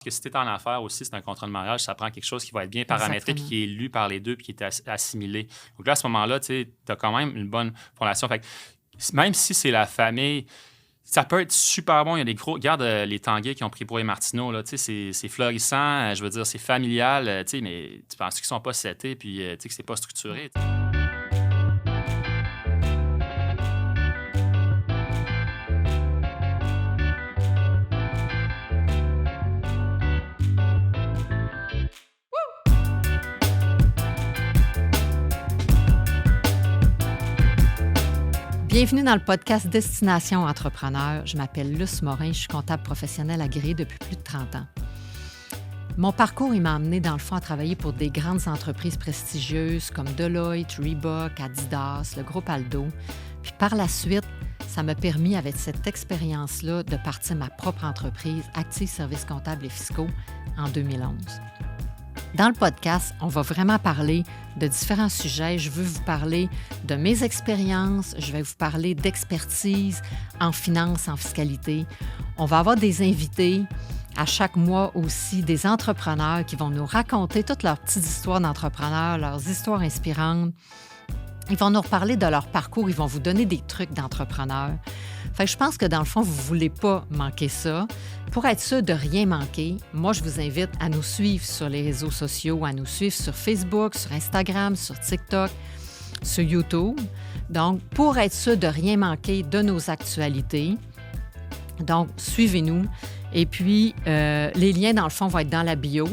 Que si tu es en affaires aussi, c'est un contrat de mariage, ça prend quelque chose qui va être bien paramétré puis qui est lu par les deux puis qui est assimilé. Donc là, à ce moment-là, tu as quand même une bonne fondation. Fait que, même si c'est la famille, ça peut être super bon. Il y a des gros... Regarde les Tanguay qui ont pris pour les Martineau, là, c'est florissant, je veux dire, c'est familial, mais tu penses qu'ils sont pas setés puis que c'est pas structuré. T'sais. Bienvenue dans le podcast Destination Entrepreneur. Je m'appelle Luce Morin, je suis comptable professionnelle agréée depuis plus de 30 ans. Mon parcours, il m'a amené dans le fond à travailler pour des grandes entreprises prestigieuses comme Deloitte, Reebok, Adidas, le groupe Aldo. Puis par la suite, ça m'a permis, avec cette expérience-là, de partir ma propre entreprise, Active Services comptables et fiscaux, en 2011. Dans le podcast, on va vraiment parler de différents sujets. Je veux vous parler de mes expériences, je vais vous parler d'expertise en finance, en fiscalité. On va avoir des invités à chaque mois aussi, des entrepreneurs qui vont nous raconter toutes leurs petites histoires d'entrepreneurs, leurs histoires inspirantes. Ils vont nous reparler de leur parcours, ils vont vous donner des trucs d'entrepreneurs. Fait que je pense que dans le fond, vous ne voulez pas manquer ça. Pour être sûr de rien manquer, moi, je vous invite à nous suivre sur les réseaux sociaux, à nous suivre sur Facebook, sur Instagram, sur TikTok, sur YouTube. Donc, pour être sûr de rien manquer de nos actualités, donc, suivez-nous. Et puis, les liens, dans le fond, vont être dans la bio,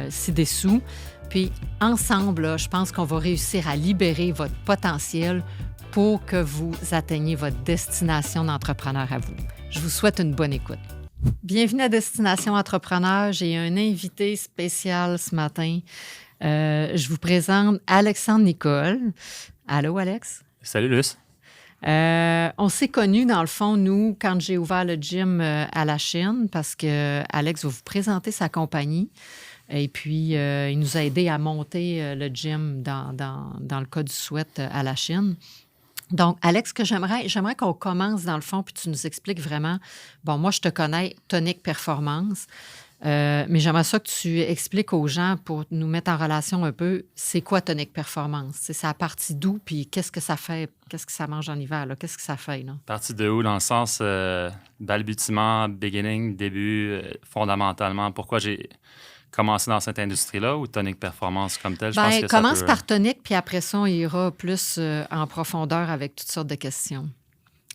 ci-dessous. Puis, ensemble, là, je pense qu'on va réussir à libérer votre potentiel pour que vous atteigniez votre destination d'entrepreneur à vous. Je vous souhaite une bonne écoute. Bienvenue à Destination Entrepreneur. J'ai un invité spécial ce matin. Je vous présente Alexandre Nicole. Allô, Alex? Salut, Luce. On s'est connus, dans le fond, nous, quand j'ai ouvert le gym à la Chine, parce que Alex va vous présenter sa compagnie. Et puis, il nous a aidés à monter le gym dans le cas du Sweat à la Chine. Donc, Alex, j'aimerais qu'on commence dans le fond, puis tu nous expliques vraiment. Bon, moi, je te connais, Tonic Performance, mais j'aimerais ça que tu expliques aux gens pour nous mettre en relation un peu, c'est quoi Tonic Performance? C'est à partir d'où, puis qu'est-ce que ça fait? Qu'est-ce que ça mange en hiver? Là? Qu'est-ce que ça fait? Là? Partie de où, dans le sens balbutiement, beginning, début, fondamentalement? Pourquoi j'ai commencé dans cette industrie-là ou Tonic Performance comme tel? Je pense que commence ça peut... par Tonic, puis après ça, on ira plus en profondeur avec toutes sortes de questions.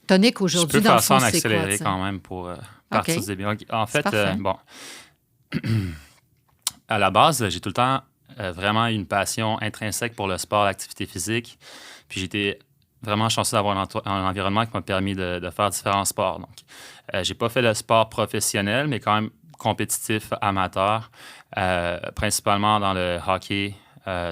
Tonic, aujourd'hui, dans le fond, c'est quoi? Je peux faire ça en accéléré quand même pour partir du début. En fait, bon, à la base, j'ai tout le temps vraiment eu une passion intrinsèque pour le sport, l'activité physique. Puis j'étais vraiment chanceux d'avoir un environnement qui m'a permis de faire différents sports. Donc, j'ai pas fait le sport professionnel, mais quand même compétitif, amateur, principalement dans le hockey,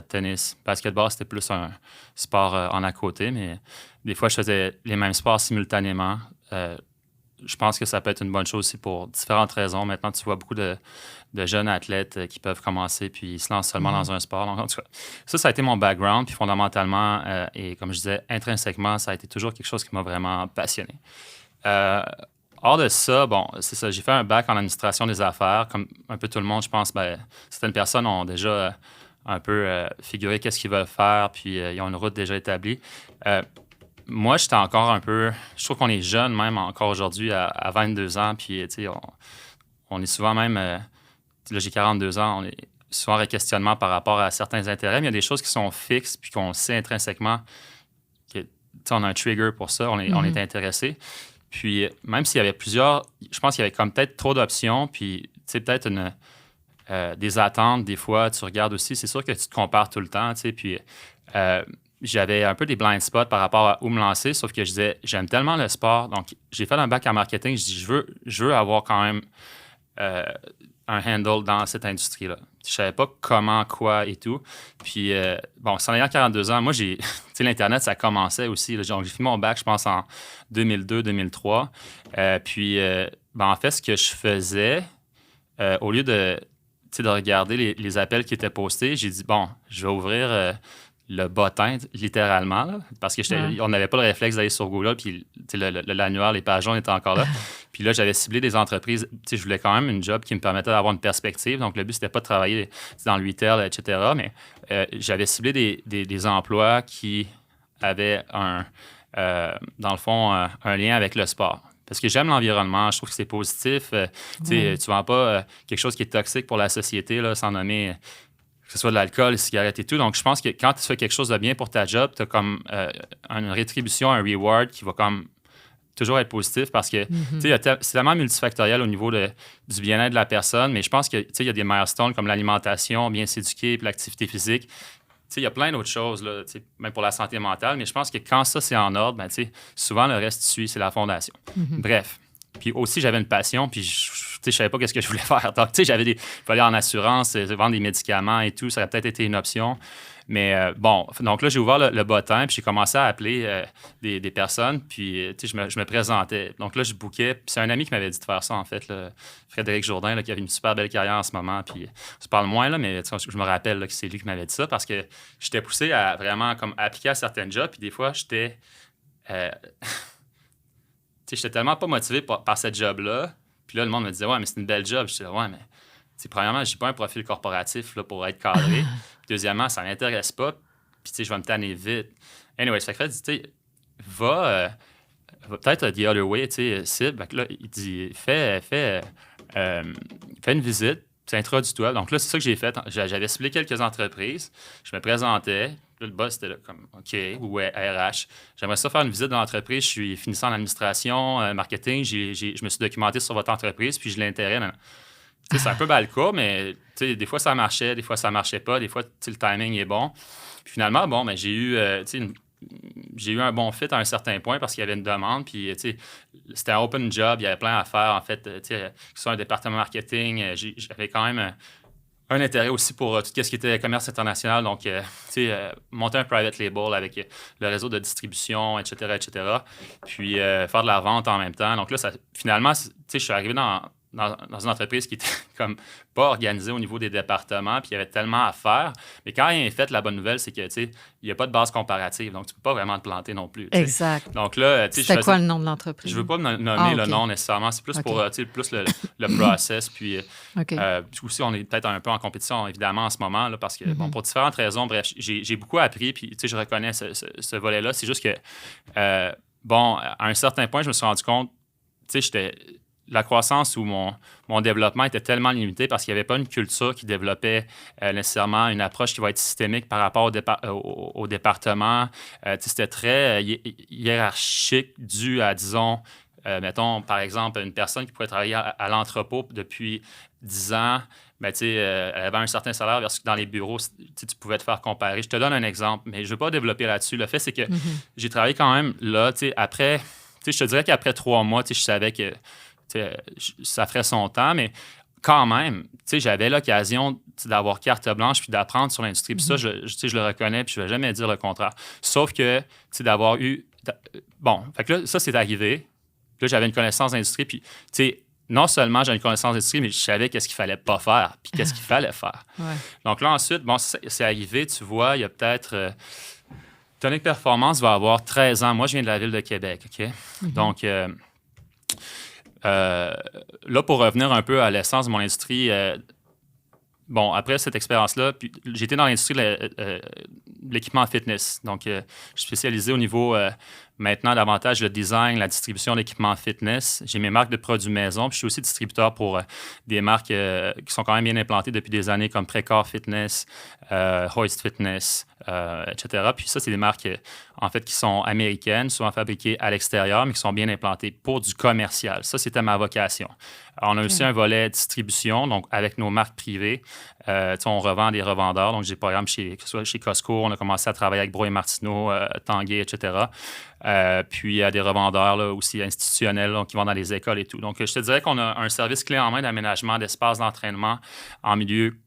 tennis, basketball, c'était plus un sport en à côté, mais des fois, je faisais les mêmes sports simultanément. Je pense que ça peut être une bonne chose aussi pour différentes raisons. Maintenant, tu vois beaucoup de jeunes athlètes qui peuvent commencer puis ils se lancent seulement dans un sport. Donc, en tout cas, ça a été mon background. Puis fondamentalement, et comme je disais, intrinsèquement, ça a été toujours quelque chose qui m'a vraiment passionné. Hors de ça, bon, c'est ça, j'ai fait un bac en administration des affaires. Comme un peu tout le monde, je pense, certaines personnes ont déjà un peu figuré qu'est-ce qu'ils veulent faire, puis ils ont une route déjà établie. Moi, j'étais encore un peu... Je trouve qu'on est jeune même encore aujourd'hui à 22 ans, puis tu sais, on est souvent même... là, j'ai 42 ans, on est souvent en questionnement par rapport à certains intérêts, mais il y a des choses qui sont fixes puis qu'on sait intrinsèquement qu'on a un trigger pour ça, on est intéressé. Puis, même s'il y avait plusieurs, je pense qu'il y avait comme peut-être trop d'options, puis, tu sais, peut-être des attentes, des fois, tu regardes aussi, c'est sûr que tu te compares tout le temps, tu sais, puis j'avais un peu des blind spots par rapport à où me lancer, sauf que je disais, j'aime tellement le sport, donc j'ai fait un bac en marketing, je dis, je veux avoir quand même un handle dans cette industrie-là. Je savais pas comment, quoi et tout. Puis, bon, en ayant 42 ans, moi, tu sais, l'Internet, ça commençait aussi. Là, j'ai fini mon bac, je pense, en 2002-2003. Puis, en fait, ce que je faisais, au lieu de regarder les appels qui étaient postés, j'ai dit, bon, je vais ouvrir le bottin, littéralement, là, parce qu'on n'avait pas le réflexe d'aller sur Google, puis l'annuaire, les pages jaunes étaient encore là. Puis là, j'avais ciblé des entreprises. Je voulais quand même une job qui me permettait d'avoir une perspective. Donc, le but, c'était pas de travailler dans le retail, etc. Mais j'avais ciblé des emplois qui avaient dans le fond, un lien avec le sport. Parce que j'aime l'environnement, je trouve que c'est positif. Tu ne vends pas quelque chose qui est toxique pour la société, là, sans nommer que ce soit de l'alcool, des cigarettes et tout. Donc, je pense que quand tu fais quelque chose de bien pour ta job, tu as comme une rétribution, un reward qui va comme toujours être positif parce que c'est tellement multifactoriel au niveau du bien-être de la personne, mais je pense qu'il y a des milestones comme l'alimentation, bien s'éduquer, puis l'activité physique. Il y a plein d'autres choses, là, même pour la santé mentale, mais je pense que quand ça, c'est en ordre, souvent, le reste suit, c'est la fondation. Bref. Puis aussi, j'avais une passion, puis je savais pas qu'est-ce que je voulais faire. Donc, il fallait en assurance, vendre des médicaments et tout, ça aurait peut-être été une option. Mais bon, donc là, j'ai ouvert le bottin, puis j'ai commencé à appeler des personnes, puis je me présentais. Donc là, je bookais, puis c'est un ami qui m'avait dit de faire ça, en fait, là, Frédéric Jourdain, là, qui avait une super belle carrière en ce moment, puis on se parle moins, là, mais je me rappelle là, que c'est lui qui m'avait dit ça, parce que j'étais poussé à vraiment comme appliquer à certains jobs, puis des fois, j'étais tellement pas motivé par cette job-là, puis là, le monde me disait « Ouais, mais c'est une belle job. » J'étais là « Ouais, mais premièrement, j'ai pas un profil corporatif là, pour être cadré. Deuxièmement, ça m'intéresse pas. Puis, je vais me tanner vite. Anyway, ça fait que va peut-être the other way, cible. Donc là, il dit, fais une visite, introduis-toi. Donc là, c'est ça que j'ai fait. J'avais ciblé quelques entreprises. Je me présentais. Là, le boss était là, comme OK, ou RH. J'aimerais ça faire une visite de l'entreprise. Je suis finissant en administration, marketing. Je me suis documenté sur votre entreprise, puis je l'intéresse. C'est un peu bas le cas, mais des fois, ça marchait, des fois, ça marchait pas. Des fois, le timing est bon. Puis finalement, bon, ben, j'ai eu un bon fit à un certain point parce qu'il y avait une demande. Puis, c'était un open job. Il y avait plein à faire, en fait. Que ce soit un département marketing, j'avais quand même un intérêt aussi pour tout ce qui était commerce international. Donc, monter un private label avec le réseau de distribution, etc., etc. Puis, faire de la vente en même temps. Donc là, finalement, je suis arrivé dans une entreprise qui était comme pas organisée au niveau des départements, puis il y avait tellement à faire. Mais quand il est fait, la bonne nouvelle, c'est que, il n'y a pas de base comparative, donc tu peux pas vraiment te planter non plus. Exact. Donc là, c'était quoi le nom de l'entreprise? Je veux pas nommer le nom nécessairement, c'est plus pour, plus le process, puis aussi, on est peut-être un peu en compétition, évidemment, en ce moment, là, parce que, bon, pour différentes raisons, bref, j'ai beaucoup appris, puis, je reconnais ce volet-là. C'est juste que, bon, à un certain point, je me suis rendu compte, la croissance ou mon développement était tellement limité parce qu'il n'y avait pas une culture qui développait nécessairement une approche qui va être systémique par rapport au département. C'était très hiérarchique dû à, disons, mettons, par exemple, une personne qui pourrait travailler à l'entrepôt depuis 10 ans, ben, elle avait un certain salaire versus dans les bureaux, tu pouvais te faire comparer. Je te donne un exemple, mais je ne veux pas développer là-dessus. Le fait, c'est que j'ai travaillé quand même là, après, je te dirais qu'après 3 mois, je savais que ça ferait son temps, mais quand même, j'avais l'occasion d'avoir carte blanche puis d'apprendre sur l'industrie. Puis ça, je le reconnais, puis je ne vais jamais dire le contraire. Sauf que, d'avoir eu... Bon, fait que là, ça, c'est arrivé. Là, j'avais une connaissance d'industrie, puis, non seulement j'avais une connaissance d'industrie, mais je savais qu'est-ce qu'il fallait pas faire, puis qu'est-ce qu'il fallait faire. Ouais. Donc là, ensuite, bon, c'est arrivé, tu vois, il y a peut-être... Tonic Performance va avoir 13 ans. Moi, je viens de la ville de Québec, OK? Donc... là, pour revenir un peu à l'essence de mon industrie, bon, après cette expérience-là, j'étais dans l'industrie de l'équipement fitness. Donc, je suis spécialisé au niveau, maintenant, davantage le design, la distribution d'équipements fitness. J'ai mes marques de produits maison, puis je suis aussi distributeur pour des marques qui sont quand même bien implantées depuis des années, comme Precor Fitness, Hoist Fitness, etc. Puis ça, c'est des marques, en fait, qui sont américaines, souvent fabriquées à l'extérieur, mais qui sont bien implantées pour du commercial. Ça, c'était ma vocation. Alors, on a aussi un volet distribution, donc avec nos marques privées. On revend des revendeurs. Donc, j'ai par exemple, que ce soit chez Costco, on a commencé à travailler avec Bro et Martineau, Tanguay, etc. Puis, il y a des revendeurs là, aussi institutionnels là, qui vont dans les écoles et tout. Donc, je te dirais qu'on a un service clé en main d'aménagement d'espaces d'entraînement en milieu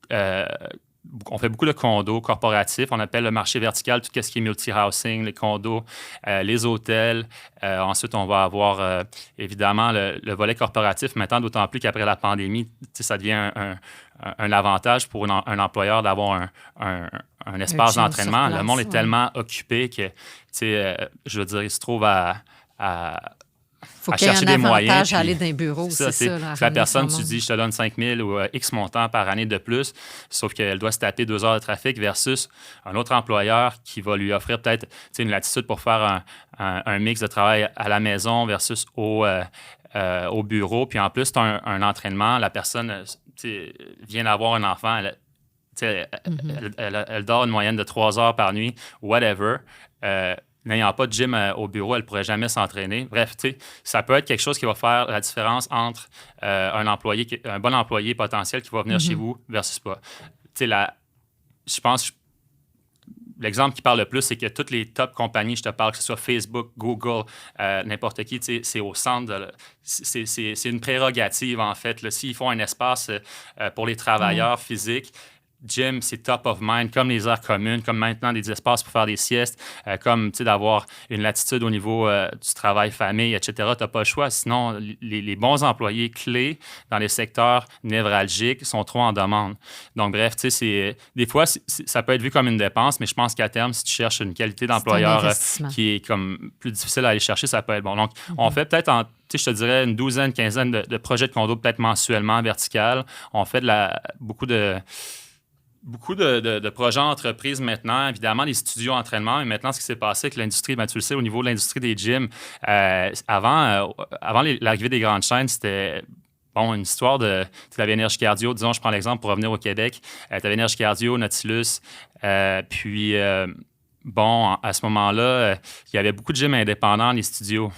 on fait beaucoup de condos corporatifs. On appelle le marché vertical tout ce qui est multi-housing, les condos, les hôtels. Ensuite, on va avoir évidemment le volet corporatif. Maintenant, d'autant plus qu'après la pandémie, ça devient un avantage pour un employeur d'avoir un espace d'entraînement. Le monde est tellement occupé que, je veux dire, il se trouve à faut qu'il y ait un avantage à aller dans un bureau, c'est ça. La personne, tu dis, je te donne 5 000 ou X montant par année de plus, sauf qu'elle doit se taper 2 heures de trafic versus un autre employeur qui va lui offrir peut-être une latitude pour faire un mix de travail à la maison versus au bureau. Puis en plus, tu as un entraînement. La personne vient d'avoir un enfant. Elle dort une moyenne de 3 heures par nuit, whatever. N'ayant pas de gym au bureau, elle ne pourrait jamais s'entraîner. Bref, ça peut être quelque chose qui va faire la différence entre un bon employé potentiel qui va venir chez vous versus pas. Je pense l'exemple qui parle le plus, c'est que toutes les top compagnies, je te parle, que ce soit Facebook, Google, n'importe qui, c'est au centre c'est une prérogative, en fait. Là, s'ils font un espace pour les travailleurs physiques, gym, c'est top of mind, comme les aires communes, comme maintenant des espaces pour faire des siestes, comme d'avoir une latitude au niveau du travail-famille, etc. Tu n'as pas le choix. Sinon, les bons employés clés dans les secteurs névralgiques sont trop en demande. Donc, bref, des fois, ça peut être vu comme une dépense, mais je pense qu'à terme, si tu cherches une qualité d'employeur qui est comme plus difficile à aller chercher, ça peut être bon. Donc, on fait peut-être je te dirais une douzaine, quinzaine de projets de condo, peut-être mensuellement, vertical. On fait beaucoup de projets entreprises maintenant, évidemment, des studios d'entraînement. Mais maintenant, ce qui s'est passé avec l'industrie, tu le sais, au niveau de l'industrie des gyms, avant l'arrivée des grandes chaînes, c'était une histoire de... Tu avais Énergie Cardio, disons, je prends l'exemple pour revenir au Québec. Tu avais Énergie Cardio, Nautilus, puis... à ce moment-là, il y avait beaucoup de gyms indépendants dans les studios.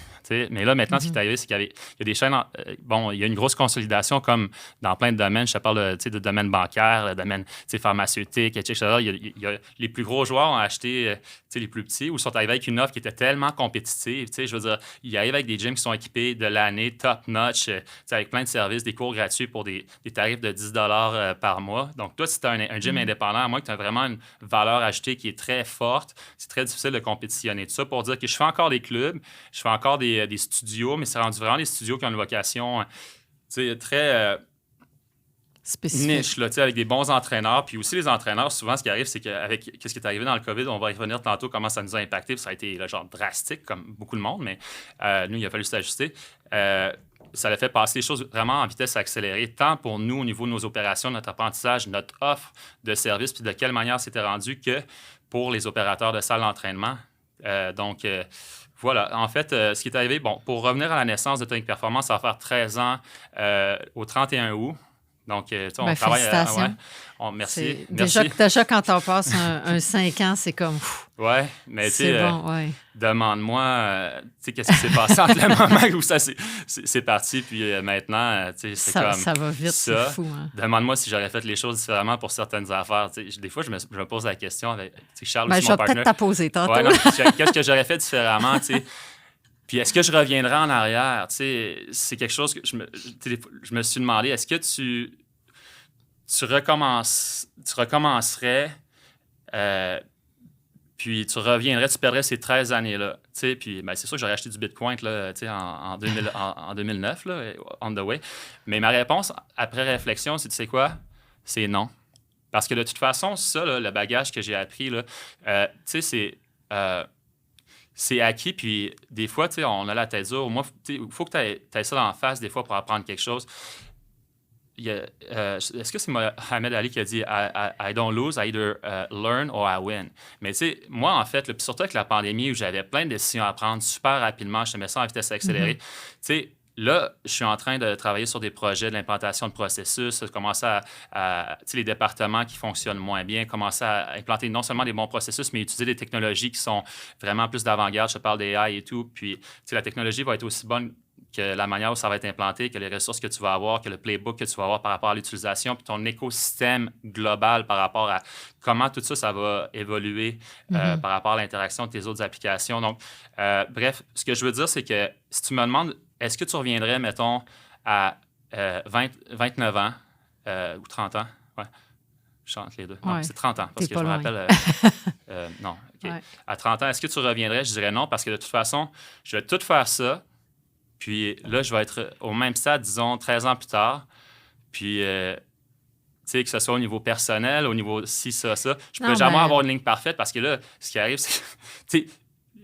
Mais là, maintenant, ce qui est arrivé, c'est qu'il y a des chaînes... il y a une grosse consolidation comme dans plein de domaines. Je te parle de domaine bancaire, le domaine pharmaceutique, etc. Les plus gros joueurs ont acheté les plus petits ou sont arrivés avec une offre qui était tellement compétitive. Je veux dire, ils arrivent avec des gyms qui sont équipés de l'année, top-notch, avec plein de services, des cours gratuits pour des tarifs de 10 par mois. Donc, toi, si tu as un gym indépendant, à moins que tu as vraiment une valeur ajoutée qui est très forte, c'est très difficile de compétitionner. Tout ça pour dire que je fais encore des clubs, je fais encore des studios, mais c'est rendu vraiment des studios qui ont une vocation très niche, là, avec des bons entraîneurs. Puis aussi, les entraîneurs, souvent, ce qui arrive, c'est qu'avec ce qui est arrivé dans le COVID, on va y revenir tantôt, comment ça nous a impacté. Puis ça a été genre drastique, comme beaucoup de monde, mais nous, il a fallu s'ajuster. Ça a fait passer les choses vraiment en vitesse accélérée, tant pour nous au niveau de nos opérations, notre apprentissage, notre offre de services, puis de quelle manière c'était rendu que pour les opérateurs de salles d'entraînement. Voilà. En fait, ce qui est arrivé, pour revenir à la naissance de Tonic Performance, ça va faire 13 ans au 31 août. Donc, on travaille... félicitations. Merci. Déjà, quand on passe un 5 ans, c'est comme... Oui, mais tu sais, demande-moi, qu'est-ce qui s'est passé entre le moment où ça c'est parti, puis maintenant, c'est comme ça va vite, c'est fou. Hein? Demande-moi si j'aurais fait les choses différemment pour certaines affaires. Des fois, je me pose la question avec Charles, je vais peut-être t'en poser tantôt. Qu'est-ce que j'aurais fait différemment, Puis est-ce que je reviendrai en arrière? C'est quelque chose que je me suis demandé, est-ce que tu recommencerais, puis tu reviendrais, tu perdrais ces 13 années-là? Puis c'est sûr que j'aurais acheté du Bitcoin là, en 2009, là, on the way. Mais ma réponse, après réflexion, c'est, tu sais quoi? C'est non. Parce que de toute façon, ça, là, le bagage que j'ai appris, là, c'est acquis, puis des fois, on a la tête dure. Moi, il faut que tu aies ça en face, des fois, pour apprendre quelque chose. Est-ce que c'est Mohamed Ali qui a dit I don't lose, I either learn or I win. Mais moi, en fait, puis surtout avec la pandémie où j'avais plein de décisions à prendre super rapidement, je te mets ça en vitesse accélérée. Là, je suis en train de travailler sur des projets de l'implantation de processus, commencer à les départements qui fonctionnent moins bien, commencer à implanter non seulement des bons processus, mais utiliser des technologies qui sont vraiment plus d'avant-garde. Je te parle d'AI et tout. Puis, la technologie va être aussi bonne que la manière où ça va être implanté, que les ressources que tu vas avoir, que le playbook que tu vas avoir par rapport à l'utilisation, puis ton écosystème global par rapport à comment tout ça, ça va évoluer par rapport à l'interaction de tes autres applications. Donc, bref, ce que je veux dire, c'est que si tu me demandes, est-ce que tu reviendrais, mettons, à 29 ans ou 30 ans? Ouais. Je chante les deux. Non, Ouais. c'est 30 ans, parce T'es que je pas me loin. rappelle... non, OK. Ouais. À 30 ans, est-ce que tu reviendrais? Je dirais non, parce que de toute façon, je vais tout faire ça. Puis là, je vais être au même stade, disons, 13 ans plus tard. Puis, tu sais, que ce soit au niveau personnel, au niveau ci, ça. Je ne Non, peux jamais mais avoir une ligne parfaite parce que là, ce qui arrive, c'est que, tu sais,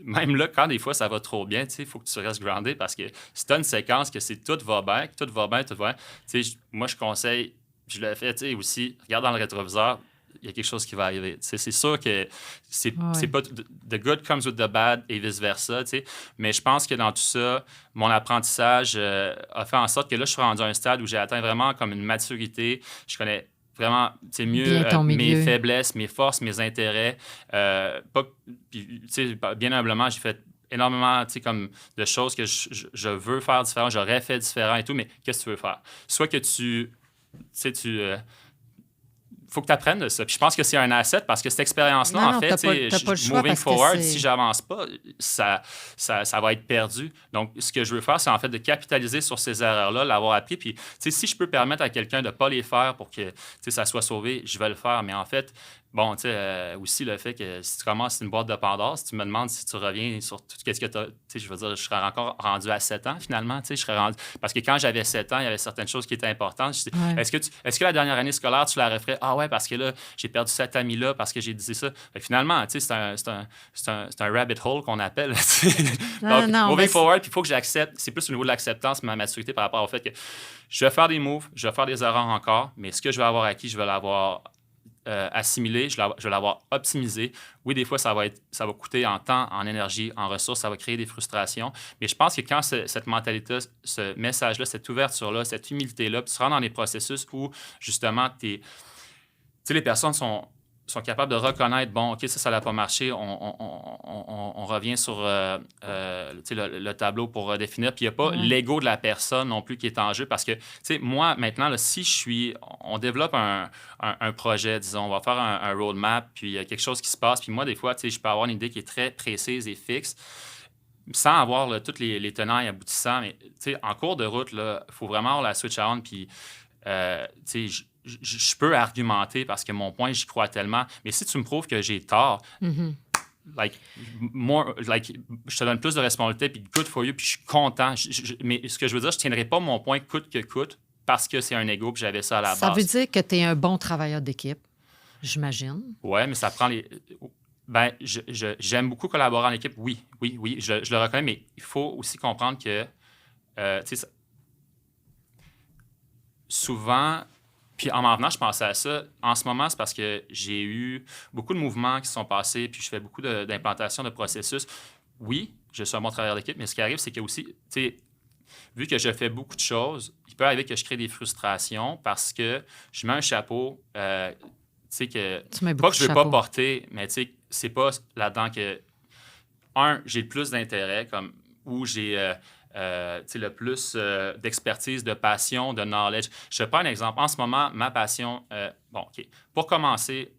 même là, quand des fois ça va trop bien, tu sais, il faut que tu restes groundé parce que si tu as une séquence que c'est tout va bien, que tout va bien, tout va bien, tu sais, moi, je conseille, je le fais, tu sais, aussi, regarde dans le rétroviseur, il y a quelque chose qui va arriver. Tu sais, c'est sûr que c'est ouais. pas the good comes with the bad et vice-versa, tu sais. Mais je pense que dans tout ça, mon apprentissage a fait en sorte que là, je suis rendu à un stade où j'ai atteint vraiment comme une maturité. Je connais vraiment, tu sais, mieux Bien ton mes milieu. faiblesses, mes forces, mes intérêts. Tu sais, bien humblement, j'ai fait énormément, tu sais, comme de choses que je veux faire différent, j'aurais fait différent et tout, mais qu'est-ce que tu veux faire? Soit que tu sais, faut que tu apprennes de ça. Puis je pense que c'est un asset parce que cette expérience-là, Non, en non, fait, t'as pas le choix moving parce que forward, c'est... si j'avance pas, ça va être perdu. Donc, ce que je veux faire, c'est en fait de capitaliser sur ces erreurs-là, l'avoir appris. Puis, tu sais, si je peux permettre à quelqu'un de ne pas les faire pour que, tu sais, ça soit sauvé, je vais le faire. Mais en fait, bon, tu sais, aussi le fait que si tu commences une boîte de Pandore, si tu me demandes si tu reviens sur tout ce que tu as, tu sais, je veux dire, je serais encore rendu à 7 ans finalement, tu sais, je serais rendu... Parce que quand j'avais 7 ans, il y avait certaines choses qui étaient importantes. Je dis, Ouais. est-ce que la dernière année scolaire, tu la referais? Ah ouais, parce que là, j'ai perdu cet ami-là parce que j'ai dit ça. Fait que finalement, tu sais, c'est un rabbit hole qu'on appelle. Donc, Non, moving mais forward, puis il faut que j'accepte. C'est plus au niveau de l'acceptance, ma maturité par rapport au fait que je vais faire des moves, je vais faire des erreurs encore, mais ce que je vais avoir acquis, je vais l'avoir assimilé, je vais l'avoir optimisé. Oui, des fois, ça va coûter en temps, en énergie, en ressources, ça va créer des frustrations. Mais je pense que quand cette mentalité, ce message-là, cette ouverture-là, cette humilité-là, puis tu rentres dans des processus où, justement, tu sais, les personnes sont capables de reconnaître, bon, OK, ça n'a pas marché, on revient sur tu sais, le tableau pour redéfinir. Puis il n'y a pas ouais. l'ego de la personne non plus qui est en jeu parce que, tu sais, moi, maintenant, là, si on développe un projet, disons, on va faire un roadmap, puis il y a quelque chose qui se passe, puis moi, des fois, tu sais, je peux avoir une idée qui est très précise et fixe sans avoir là, tous les tenants et aboutissants. Mais, tu sais, en cours de route, il faut vraiment avoir la switch on, puis, tu sais, je peux argumenter parce que mon point, j'y crois tellement. Mais si tu me prouves que j'ai tort, Mhm. je te donne plus de responsabilité, puis good for you, puis je suis content. Mais ce que je veux dire, je ne tiendrai pas mon point coûte que coûte parce que c'est un ego, puis j'avais ça à la base. Ça veut dire que tu es un bon travailleur d'équipe, j'imagine. Oui, mais ça prend les... Ben, j'aime beaucoup collaborer en équipe, oui, je le reconnais, mais il faut aussi comprendre que, tu sais, souvent... Puis en m'en venant, je pensais à ça. En ce moment, c'est parce que j'ai eu beaucoup de mouvements qui se sont passés, puis je fais beaucoup d'implantation de processus. Oui, je suis un bon travailleur d'équipe, mais ce qui arrive, c'est que aussi, tu sais, vu que je fais beaucoup de choses, il peut arriver que je crée des frustrations parce que je mets un chapeau, tu sais, que Tu mets pas beaucoup que de je ne veux pas chapeaux. porter, mais tu sais, c'est pas là-dedans que, j'ai le plus d'intérêt, comme où j'ai le plus d'expertise, de passion, de knowledge. Je te prends un exemple. En ce moment, ma passion, bon, OK. Pour commencer,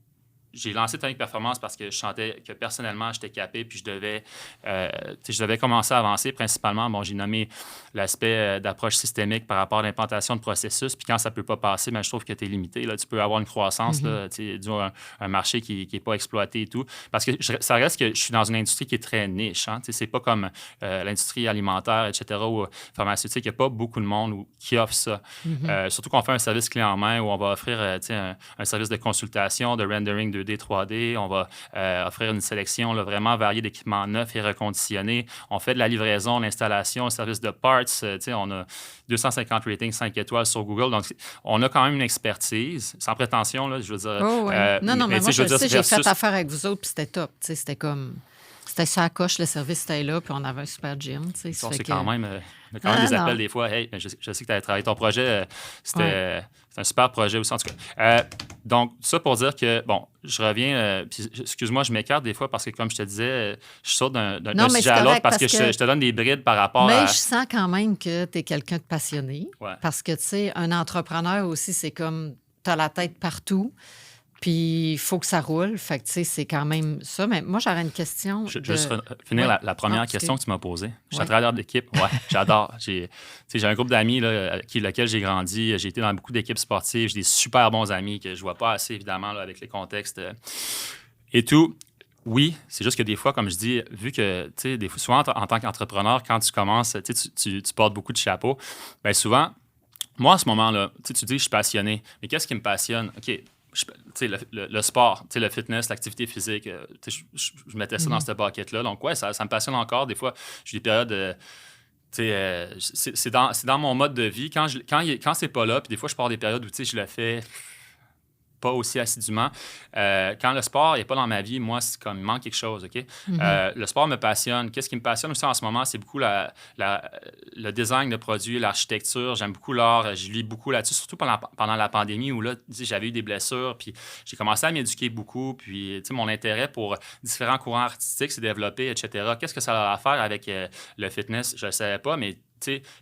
j'ai lancé Tonic Performance parce que je sentais que personnellement, j'étais capé puis je devais commencer à avancer. Principalement, bon, j'ai nommé l'aspect d'approche systémique par rapport à l'implantation de processus. Puis quand ça ne peut pas passer, bien, je trouve que tu es limité. Là, tu peux avoir une croissance, là, dû à un marché qui n'est pas exploité et tout. Parce que ça reste que je suis dans une industrie qui est très niche. Hein, c'est pas comme l'industrie alimentaire, etc., ou pharmaceutique. Il n'y a pas beaucoup de monde qui offre ça. Surtout qu'on fait un service clé en main où on va offrir un service de consultation, de rendering 2D, 3D. On va offrir une sélection là, vraiment variée d'équipements neufs et reconditionnés. On fait de la livraison, l'installation, le service de parts. On a 250 ratings 5 étoiles sur Google. Donc, on a quand même une expertise, sans prétention, là, je veux dire. Oh, ouais. Non, mais moi, je veux dire, j'ai versus... fait affaire avec vous autres, puis c'était top. C'était comme... C'était sur la coche, le service était là, puis on avait un super gym. C'est quand même, des appels des fois. Hey, je sais que tu avais travaillé ton projet. C'était un super projet aussi, en tout cas. Donc, ça pour dire que, bon, je reviens. Excuse-moi, je m'écarte des fois parce que, comme je te disais, je saute d'un sujet à l'autre parce que je te donne des brides par rapport à. Mais je sens quand même que tu es quelqu'un de passionné. Ouais. Parce que, tu sais, un entrepreneur aussi, c'est comme tu as la tête partout. Puis, il faut que ça roule. Fait que, tu sais, c'est quand même ça. Mais moi, j'aurais une question. Je vais juste finir Ouais. la première question que tu m'as posée. Je suis Ouais. un travailleur d'équipe. Ouais, j'adore. J'ai un groupe d'amis là, avec lequel j'ai grandi. J'ai été dans beaucoup d'équipes sportives. J'ai des super bons amis que je vois pas assez, évidemment, là, avec les contextes et tout. Oui, c'est juste que des fois, comme je dis, vu que, tu sais, des fois, souvent, en tant qu'entrepreneur, quand tu commences, tu portes beaucoup de chapeaux, bien souvent, moi, en ce moment-là, tu dis que je suis passionné. Mais qu'est-ce qui me passionne? OK, le sport, le fitness, l'activité physique, je mettais ça dans cette bucket-là. Donc, ouais, ça me passionne encore. Des fois, j'ai des périodes. C'est dans mon mode de vie. Quand c'est pas là, puis des fois, je pars des périodes où je le fais pas aussi assidûment. Quand le sport n'est pas dans ma vie, moi, c'est comme il manque quelque chose, OK? Le sport me passionne. Qu'est-ce qui me passionne aussi en ce moment, c'est beaucoup le design de produits, l'architecture. J'aime beaucoup l'art. Je lis beaucoup là-dessus, surtout pendant la pandémie où là, j'avais eu des blessures, puis j'ai commencé à m'éduquer beaucoup, puis mon intérêt pour différents courants artistiques s'est développé, etc. Qu'est-ce que ça a à faire avec le fitness? Je ne savais pas, mais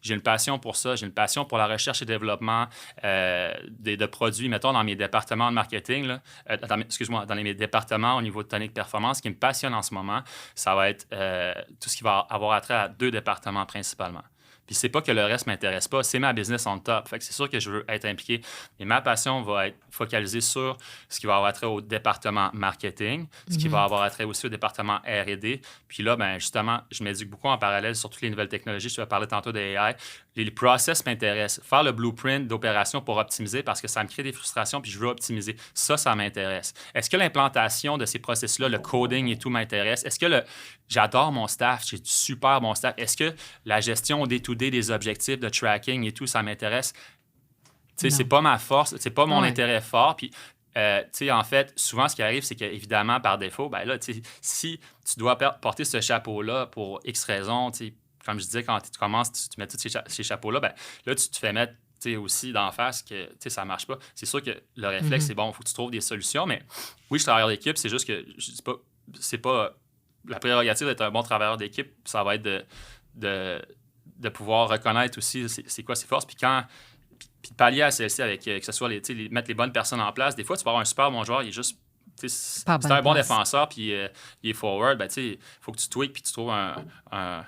j'ai une passion pour ça. J'ai une passion pour la recherche et développement de produits, mettons, dans mes départements de marketing, là, dans mes départements au niveau de tonique performance. Ce qui me passionne en ce moment, ça va être tout ce qui va avoir attrait à 2 départements principalement. Puis c'est pas que le reste m'intéresse pas, c'est ma business on top. Fait que c'est sûr que je veux être impliqué. Et ma passion va être focalisée sur ce qui va avoir attrait au département marketing, ce qui va avoir attrait aussi au département R&D. Puis là, ben justement, je m'éduque beaucoup en parallèle sur toutes les nouvelles technologies. Je te parlais tantôt de AI. Les process m'intéressent. Faire le blueprint d'opération pour optimiser parce que ça me crée des frustrations puis je veux optimiser. Ça m'intéresse. Est-ce que l'implantation de ces processus-là, le coding et tout m'intéresse? Est-ce que j'adore mon staff, j'ai du super bon staff. Est-ce que la gestion day-to-day des objectifs de tracking et tout, ça m'intéresse? C'est pas ma force, c'est pas mon intérêt fort. Puis, en fait, souvent, ce qui arrive, c'est qu'évidemment, par défaut, ben là, si tu dois porter ce chapeau-là pour X raisons, comme je disais, quand tu commences, tu mets tous ces chapeaux-là, ben là, tu te fais mettre aussi d'en face que ça ne marche pas. C'est sûr que le réflexe, c'est bon, il faut que tu trouves des solutions, mais oui, je suis travailleur d'équipe, c'est juste que c'est pas la prérogative d'être un bon travailleur d'équipe, ça va être de pouvoir reconnaître aussi c'est quoi ses forces, puis pallier à celle-ci avec que ce soit mettre les bonnes personnes en place. Des fois, tu peux avoir un super bon joueur, il est juste c'est un bon défenseur, puis il est forward, ben il faut que tu tweaks, puis tu trouves un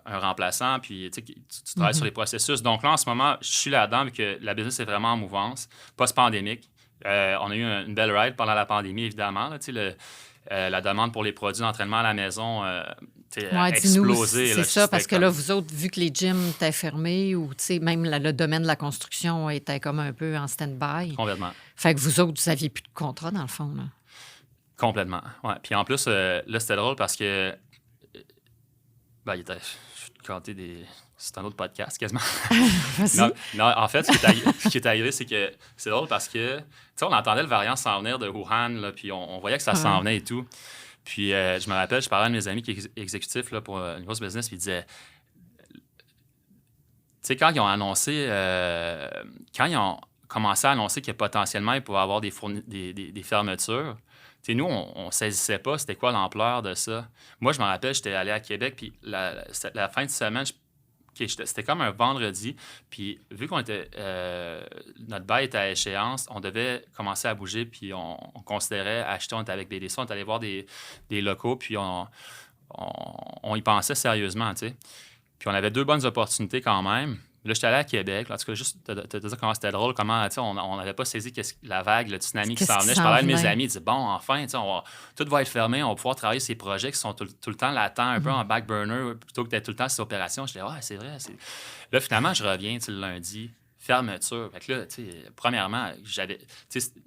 remplaçant, puis tu travailles sur les processus. Donc là, en ce moment, je suis là-dedans, vu que la business est vraiment en mouvance, post-pandémique. On a eu une belle ride pendant la pandémie, évidemment. Là, la demande pour les produits d'entraînement à la maison a explosé. C'est ça, parce que là, vous autres, vu que les gyms étaient fermés ou même le domaine de la construction était comme un peu en stand-by. Complètement. Fait que vous autres, vous n'aviez plus de contrat, dans le fond. Là. Complètement. Ouais. Puis en plus, là, c'était drôle parce que je vais te compter c'est un autre podcast, quasiment. non, en fait, ce qui est arrivé, c'est que c'est drôle parce que, on entendait le variant s'en venir de Wuhan, là, puis on voyait que ça s'en venait et tout. Puis, je me rappelle, je parlais à un de mes amis qui est exécutif là, pour une grosse business, puis il disait, quand ils ont annoncé, quand ils ont commencé à annoncer que potentiellement, il pouvait y avoir des fermetures, nous, on ne saisissait pas c'était quoi l'ampleur de ça. Moi, je me rappelle, j'étais allé à Québec, puis la fin de semaine, c'était comme un vendredi, puis vu qu'on était notre bail était à échéance, on devait commencer à bouger, puis on considérait acheter, on était avec BDC, on est allé voir des locaux, puis on y pensait sérieusement, tu sais. Puis on avait 2 bonnes opportunités quand même. Là, j'étais allé à Québec. Là, en tout cas, juste te dire comment c'était drôle, comment on n'avait pas saisi la vague, le tsunami qui s'en venait. Je parlais de mes amis, ils disaient bon, enfin, tout va être fermé, on va pouvoir travailler ces projets qui sont tout le temps latents, un peu en back burner, plutôt que d'être tout le temps ces opérations. Je disais, ouais, c'est vrai. Là, finalement, je reviens le lundi. Fermeture. Fait que là, premièrement,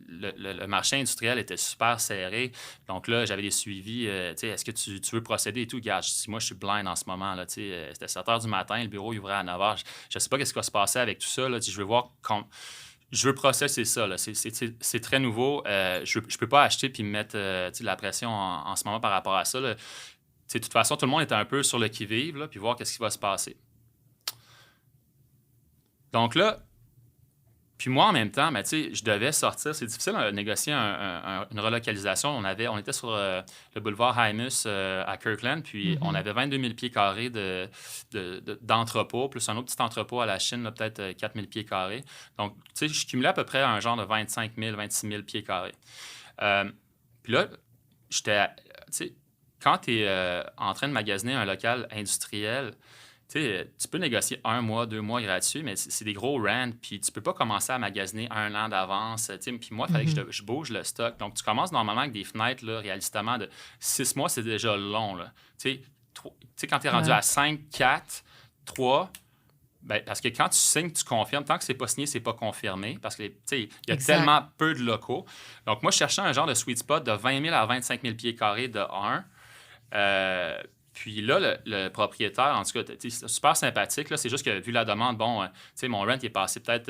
le marché industriel était super serré. Donc là, j'avais des suivis. Est-ce que tu veux procéder et tout? Regarde, moi, je suis blind en ce moment. Là, c'était 7 h du matin, le bureau il ouvrait à 9 h. Je ne sais pas ce qui va se passer avec tout ça. Là, je veux voir je veux processer ça. Là. C'est très nouveau. Je ne peux pas acheter et me mettre la pression en ce moment par rapport à ça. Là. De toute façon, tout le monde était un peu sur le qui-vive, là, puis voir qu'est-ce qui va se passer. Donc là, Puis moi, en même temps, ben, tu sais, je devais sortir. C'est difficile de négocier une relocalisation. On était sur le boulevard Hymus à Kirkland, puis on avait 22 000 pieds carrés d'entrepôt, plus un autre petit entrepôt à la Chine, là, peut-être 4 000 pieds carrés. Donc, tu sais, je cumulais à peu près un genre de 25 000, 26 000 pieds carrés. Puis là, j'étais, tu sais, quand tu es en train de magasiner un local industriel, tu peux négocier 1 mois, 2 mois gratuits, mais c'est des gros rents, puis tu peux pas commencer à magasiner 1 an d'avance. Puis moi, il fallait que je bouge le stock. Donc, tu commences normalement avec des fenêtres, là, réalistement, de 6 mois, c'est déjà long. Tu sais, quand tu es rendu à 5, 4, 3, ben, parce que quand tu signes, tu confirmes. Tant que c'est pas signé, c'est pas confirmé, parce que il y a tellement peu de locaux. Donc, moi, je cherchais un genre de sweet spot de 20 000 à 25 000 pieds carrés de 1. Puis là, le propriétaire, en tout cas, c'est super sympathique. Là, c'est juste que vu la demande, bon, mon rent il est passé peut-être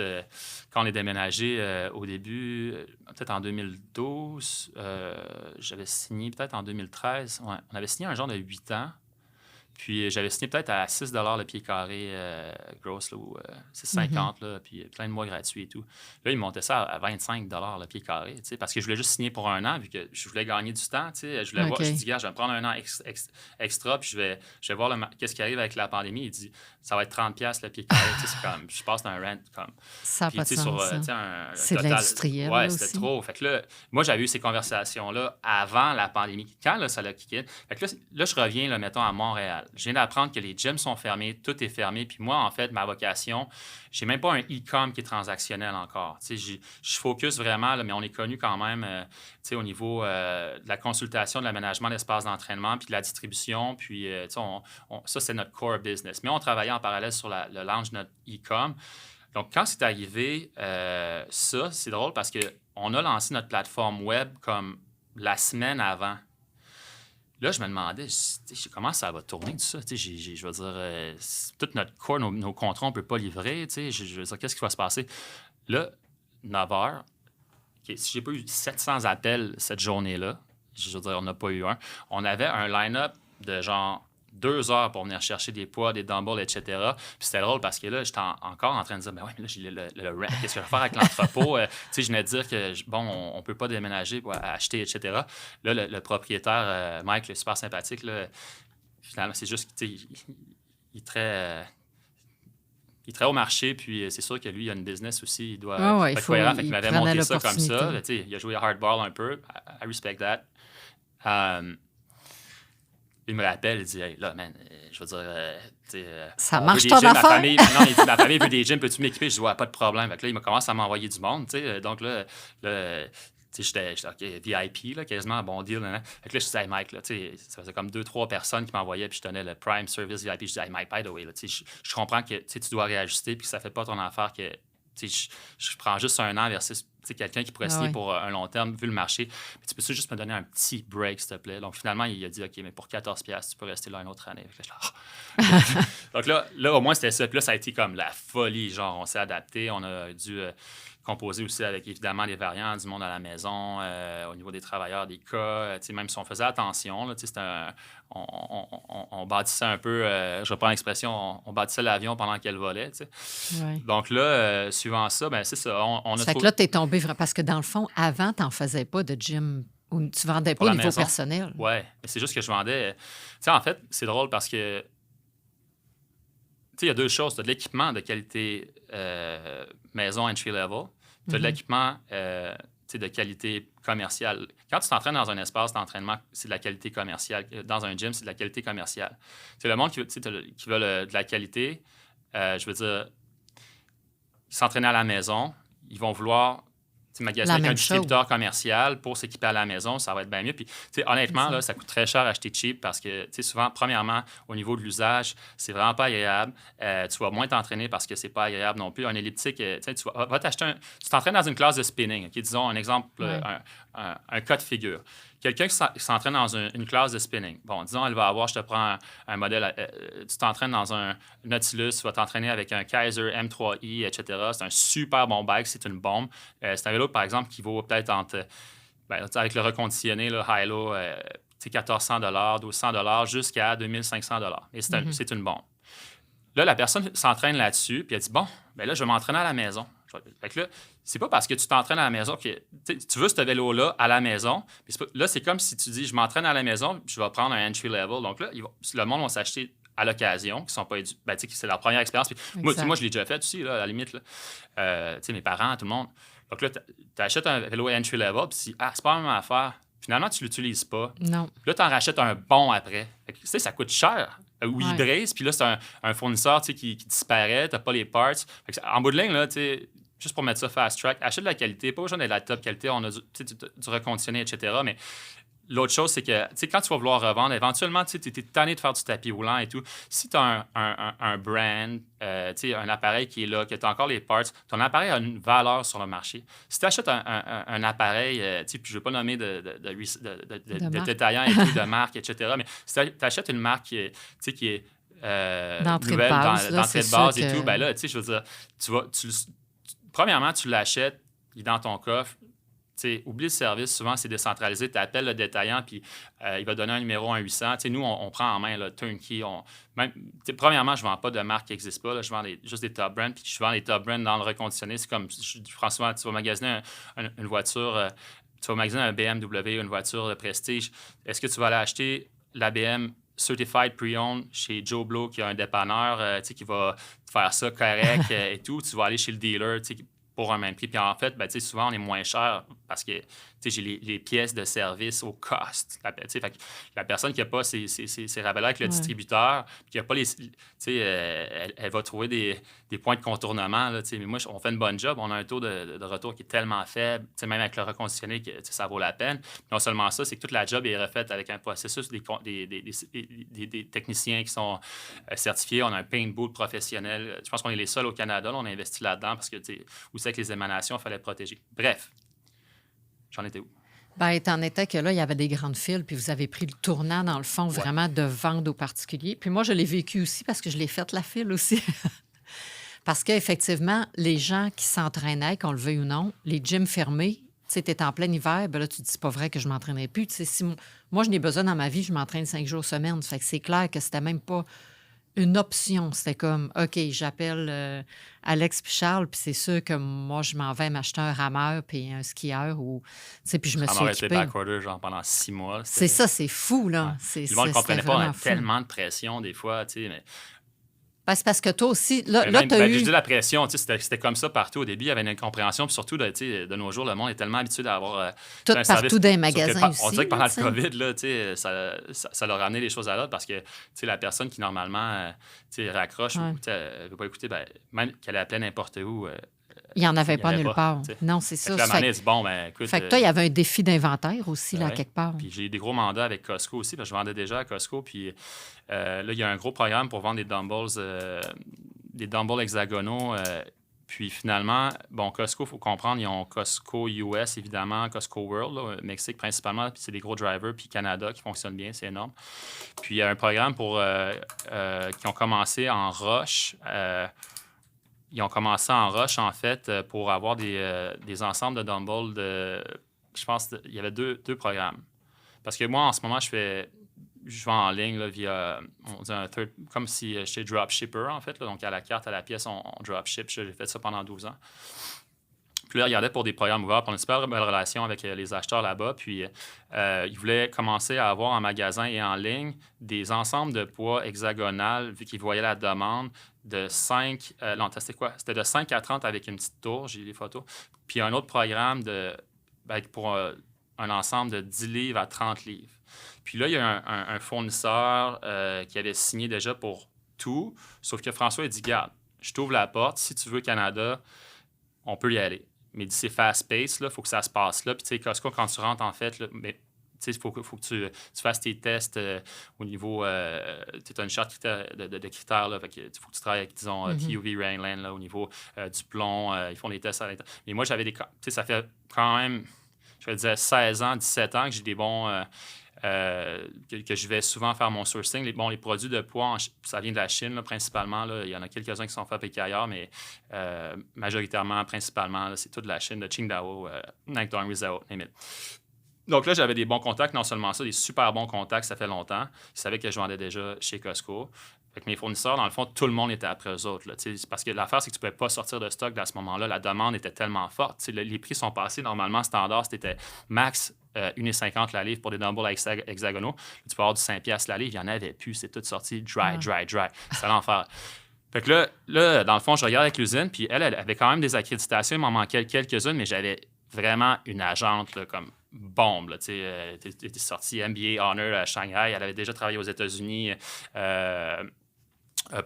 quand on est déménagé au début, peut-être en 2012. J'avais signé peut-être en 2013. Ouais, on avait signé un genre de 8 ans. Puis j'avais signé peut-être à 6 le pied carré gross, là, ou 6,50, là, puis plein de mois gratuits et tout. Là, ils montaient ça à 25 le pied carré, parce que je voulais juste signer pour 1 an, vu que je voulais gagner du temps. Je voulais voir, je dis, gars, je vais me prendre 1 an extra, puis je vais voir qu'est-ce qui arrive avec la pandémie. Il dit, ça va être 30$ le pied carré. C'est comme, je passe d'un rent comme. Ça n'a pas de sens. C'est de l'industriel. Ouais, c'était trop. Fait que là, moi, j'avais eu ces conversations-là avant la pandémie. Quand là, ça l'a kické. Fait que là, je reviens, là, mettons, à Montréal. Je viens d'apprendre que les gyms sont fermés, tout est fermé. Puis moi, en fait, ma vocation, j'ai même pas un e-com qui est transactionnel encore. Je focus vraiment, là, mais on est connu quand même au niveau de la consultation, de l'aménagement d'espaces d'entraînement, puis de la distribution. Puis ça, c'est notre core business. Mais on travaillait en parallèle sur le launch de notre e-com. Donc, quand c'est arrivé, ça, c'est drôle parce qu'on a lancé notre plateforme web comme la semaine avant. Là, je me demandais, comment ça va tourner tout ça? Je veux dire, tout notre core, nos contrats, on ne peut pas livrer. Je veux dire, qu'est-ce qui va se passer? Là, 9 heures, si j'ai pas eu 700 appels cette journée-là, je veux dire, on n'a pas eu un. On avait un line-up de genre 2 heures pour venir chercher des poids, des dumbbells, etc. Puis c'était drôle parce que là, j'étais encore en train de dire, ben ouais, mais là, j'ai le rent. Qu'est-ce que je vais faire avec l'entrepôt? Je venais de dire que, bon, on peut pas déménager pour acheter, etc. Là, le propriétaire, Mike, le super sympathique, là, finalement, c'est juste qu'il il est très... il est très au marché, puis c'est sûr que lui, il a une business aussi. Il doit être cohérent. Fait qu'il m'avait monté ça comme ça. Là, il a joué hardball un peu. I respect that. Il me rappelle, il dit, hey, là, man, je veux dire, ça marche ton affaire? Non, il dit, ma famille veut des gyms, peux-tu m'équiper? Je dis, ouais, pas de problème. Fait que là, il commence à m'envoyer du monde, tu sais. Donc là, j'étais OK, VIP, là, quasiment un bon deal. Hein. Fait que là, je disais, hey, Mike, là, ça faisait comme 2-3 personnes qui m'envoyaient, puis je donnais le Prime Service VIP. Je disais, hey, Mike, by the way, là, je comprends que tu dois réajuster, puis que ça fait pas ton affaire que je prends juste 1 an versus quelqu'un qui pourrait signer pour un long terme, vu le marché. Mais tu peux juste me donner un petit break, s'il te plaît? Donc, finalement, il a dit, OK, mais pour 14$, tu peux rester là une autre année. Donc là, au moins, c'était ça. Puis là, ça a été comme la folie. Genre, on s'est adapté. On a dû composer aussi avec, évidemment, les variants du monde à la maison, au niveau des travailleurs, des cas. Même si on faisait attention, là, on bâtissait un peu, je reprends l'expression, on bâtissait l'avion pendant qu'elle volait. Ouais. Donc là, suivant ça, ben c'est ça. On a fait que là, tu es tombé parce que dans le fond, avant, tu n'en faisais pas de gym ou tu ne vendais pas au niveau personnel. Oui, mais c'est juste que je vendais. En fait, c'est drôle parce que il y a 2 choses. Tu as de l'équipement de qualité maison entry level. Tu as de l'équipement de qualité commerciale. Quand tu t'entraînes dans un espace d'entraînement, c'est de la qualité commerciale. Dans un gym, c'est de la qualité commerciale. C'est le monde qui veut de la qualité, je veux dire, s'entraîner à la maison, ils vont vouloir magasiner avec un distributeur commercial pour s'équiper à la maison, ça va être bien mieux. Puis, honnêtement, là, ça coûte très cher acheter cheap parce que, souvent, premièrement, au niveau de l'usage, c'est vraiment pas agréable. Tu vas moins t'entraîner parce que c'est pas agréable non plus. Un elliptique, tu vas t'acheter tu t'entraînes dans une classe de spinning. Okay? Disons un exemple, un cas de figure. Quelqu'un qui s'entraîne dans une classe de spinning. Bon, disons, elle va avoir, je te prends un modèle, tu t'entraînes dans un Nautilus, tu vas t'entraîner avec un Kaiser M3i, etc. C'est un super bon bike, c'est une bombe. C'est un vélo, par exemple, qui vaut peut-être avec le reconditionné, le high-low, 1400 $, jusqu'à 2500 $. Et c'est une bombe. Là, la personne s'entraîne là-dessus, puis elle dit, bon, ben là, je vais m'entraîner à la maison. Fait que là, c'est pas parce que tu t'entraînes à la maison que tu veux ce vélo-là à la maison. Là, c'est comme si tu dis, je m'entraîne à la maison, je vais prendre un entry level. Donc là, le monde va s'acheter à l'occasion, qui sont pas c'est leur première expérience. Moi, je l'ai déjà fait aussi, là, à la limite. Mes parents, tout le monde. Donc là, tu achètes un vélo entry level, puis c'est pas la même affaire. Finalement, tu l'utilises pas. Non. Là, tu en rachètes un bon après. Fait que, ça coûte cher. Ou il brise, puis là, c'est un fournisseur qui disparaît, tu n'as pas les parts. Fait que, en bout de ligne, là, juste pour mettre ça fast track, achète de la qualité, pas besoin d'être de la top qualité, on a du reconditionné, etc. Mais l'autre chose, c'est que quand tu vas vouloir revendre, éventuellement, tu es tanné de faire du tapis roulant et tout. Si tu as un brand, un appareil qui est là, que tu as encore les parts, ton appareil a une valeur sur le marché. Si tu achètes un appareil, puis je ne veux pas nommer de détaillant et tout, de marque, etc., mais si tu achètes une marque qui est d'entrée de base et tout, ben là, je veux dire, premièrement, tu l'achètes, il est dans ton coffre. Oublie le service, souvent c'est décentralisé. Tu appelles le détaillant, puis il va donner un numéro 1-800. Nous, on prend en main le turnkey. Premièrement, je ne vends pas de marque qui n'existe pas. Là, je vends juste des top brands, puis je vends les top brands dans le reconditionné. C'est comme, franchement, tu vas magasiner une voiture, tu vas magasiner un BMW, une voiture de prestige. Est-ce que tu vas aller acheter la BM Certified Pre-Owned chez Joe Blow, qui a un dépanneur, qui va faire ça correct et tout? Tu vas aller chez le dealer, pour un même prix. Puis en fait, souvent, on est moins cher parce que j'ai les pièces de service au cost. Fait que la personne qui n'a pas ses rabais avec le distributeur, qui n'a pas elle va trouver des points de contournement. Là, mais moi, on fait une bonne job. On a un taux de retour qui est tellement faible, même avec le reconditionné, que ça vaut la peine. Puis non seulement ça, c'est que toute la job est refaite avec un processus, des techniciens qui sont certifiés. On a un paintball professionnel. Je pense qu'on est les seuls au Canada. Là, on a investi là-dedans parce que aussi avec les émanations, il fallait protéger. Bref, j'en étais où? Étant étant que là, il y avait des grandes files, puis vous avez pris le tournant, dans le fond, vraiment de vendre aux particuliers. Puis moi, je l'ai vécu aussi parce que je l'ai faite, la file aussi. Parce qu'effectivement, les gens qui s'entraînaient, qu'on le veuille ou non, les gyms fermés, tu es en plein hiver, là, tu te dis, c'est pas vrai que je m'entraînerai plus. Moi, je n'ai besoin dans ma vie, je m'entraîne 5 jours semaine. Fait que c'est clair que c'était même pas une option. C'était comme, OK, j'appelle Alex puis Charles, puis c'est sûr que moi, je m'en vais m'acheter un rameur puis un skieur. Puis je me suis occupée. Backorder pendant 6 mois. C'est ça, c'est fou, là. Ouais. Le monde ne comprenait pas, on a tellement de pression des fois, mais... c'est parce que toi aussi, là tu as eu... Je dis la pression, c'était comme ça partout au début, il y avait une incompréhension, puis surtout, de nos jours, le monde est tellement habitué d'avoir... Tout partout dans les magasins aussi. On dirait que pendant le COVID, là, ça leur a ramené les choses à l'autre parce que la personne qui, normalement, raccroche ou ne veut pas écouter, même qu'elle appelait n'importe où... il n'y en avait pas nulle part. Non, c'est ça. Fait que toi, il y avait un défi d'inventaire aussi, là, quelque part. Puis j'ai eu des gros mandats avec Costco aussi, parce que je vendais déjà à Costco. Puis là, il y a un gros programme pour vendre des dumbbells hexagonaux. Puis finalement, Costco, il faut comprendre, ils ont Costco US, évidemment, Costco World, là, Mexique principalement, puis c'est des gros drivers, puis Canada qui fonctionne bien, c'est énorme. Puis il y a un programme qui ont commencé en Roche. Ils ont commencé en rush, en fait, pour avoir des ensembles de dumbbells. Je pense qu'il y avait deux programmes. Parce que moi, en ce moment, je vais en ligne là, via, on dit comme si j'étais dropshipper, en fait. Là, donc, à la carte, à la pièce, on dropship. J'ai fait ça pendant 12 ans. Puis là, ils regardaient pour des programmes ouverts. Puis on a une super belle relation avec les acheteurs là-bas. Puis ils voulaient commencer à avoir en magasin et en ligne des ensembles de poids hexagonal, vu qu'ils voyaient la demande de 5... c'était quoi? C'était de 5 à 30 avec une petite tour. J'ai les photos. Puis un autre programme pour un ensemble de 10 livres à 30 livres. Puis là, il y a un fournisseur qui avait signé déjà pour tout. Sauf que François a dit, garde, je t'ouvre la porte. Si tu veux Canada, on peut y aller. Mais c'est fast-paced, il faut que ça se passe là. Puis, tu sais, Costco, quand tu rentres, en fait, il faut que tu fasses tes tests au niveau... tu as une charte de critères, là. Fait que il faut que tu travailles avec, disons, TUV Rainland, là, au niveau du plomb. Ils font des tests à l'intérieur. Mais moi, j'avais des... Tu sais, ça fait quand même, je vais dire, 16 ans, 17 ans que j'ai des bons... que je vais souvent faire mon sourcing. Les produits de poids, ça vient de la Chine, là, principalement. Là. Il y en a quelques-uns qui sont fabriqués ailleurs, mais majoritairement, principalement, là, c'est tout de la Chine, de Qingdao, Nangdong, Rizhao, name it. Donc là, j'avais des bons contacts. Non seulement ça, des super bons contacts, ça fait longtemps. Ils savaient que je vendais déjà chez Costco. Fait que mes fournisseurs, dans le fond, tout le monde était après eux autres. Là, parce que l'affaire, c'est que tu ne pouvais pas sortir de stock à ce moment-là. La demande était tellement forte. Les prix sont passés. Normalement, standard, c'était max 1,50 la livre pour des dumbbells hexagonaux. Tu peux avoir du 5$ la livre. Il n'y en avait plus. C'est tout sorti dry. C'est l'enfer. Fait que là, dans le fond, je regarde avec l'usine, puis elle avait quand même des accréditations. Il m'en manquait quelques-unes, mais j'avais vraiment une agente là, comme bombe. Elle était sortie MBA Honor à Shanghai. Elle avait déjà travaillé aux États-Unis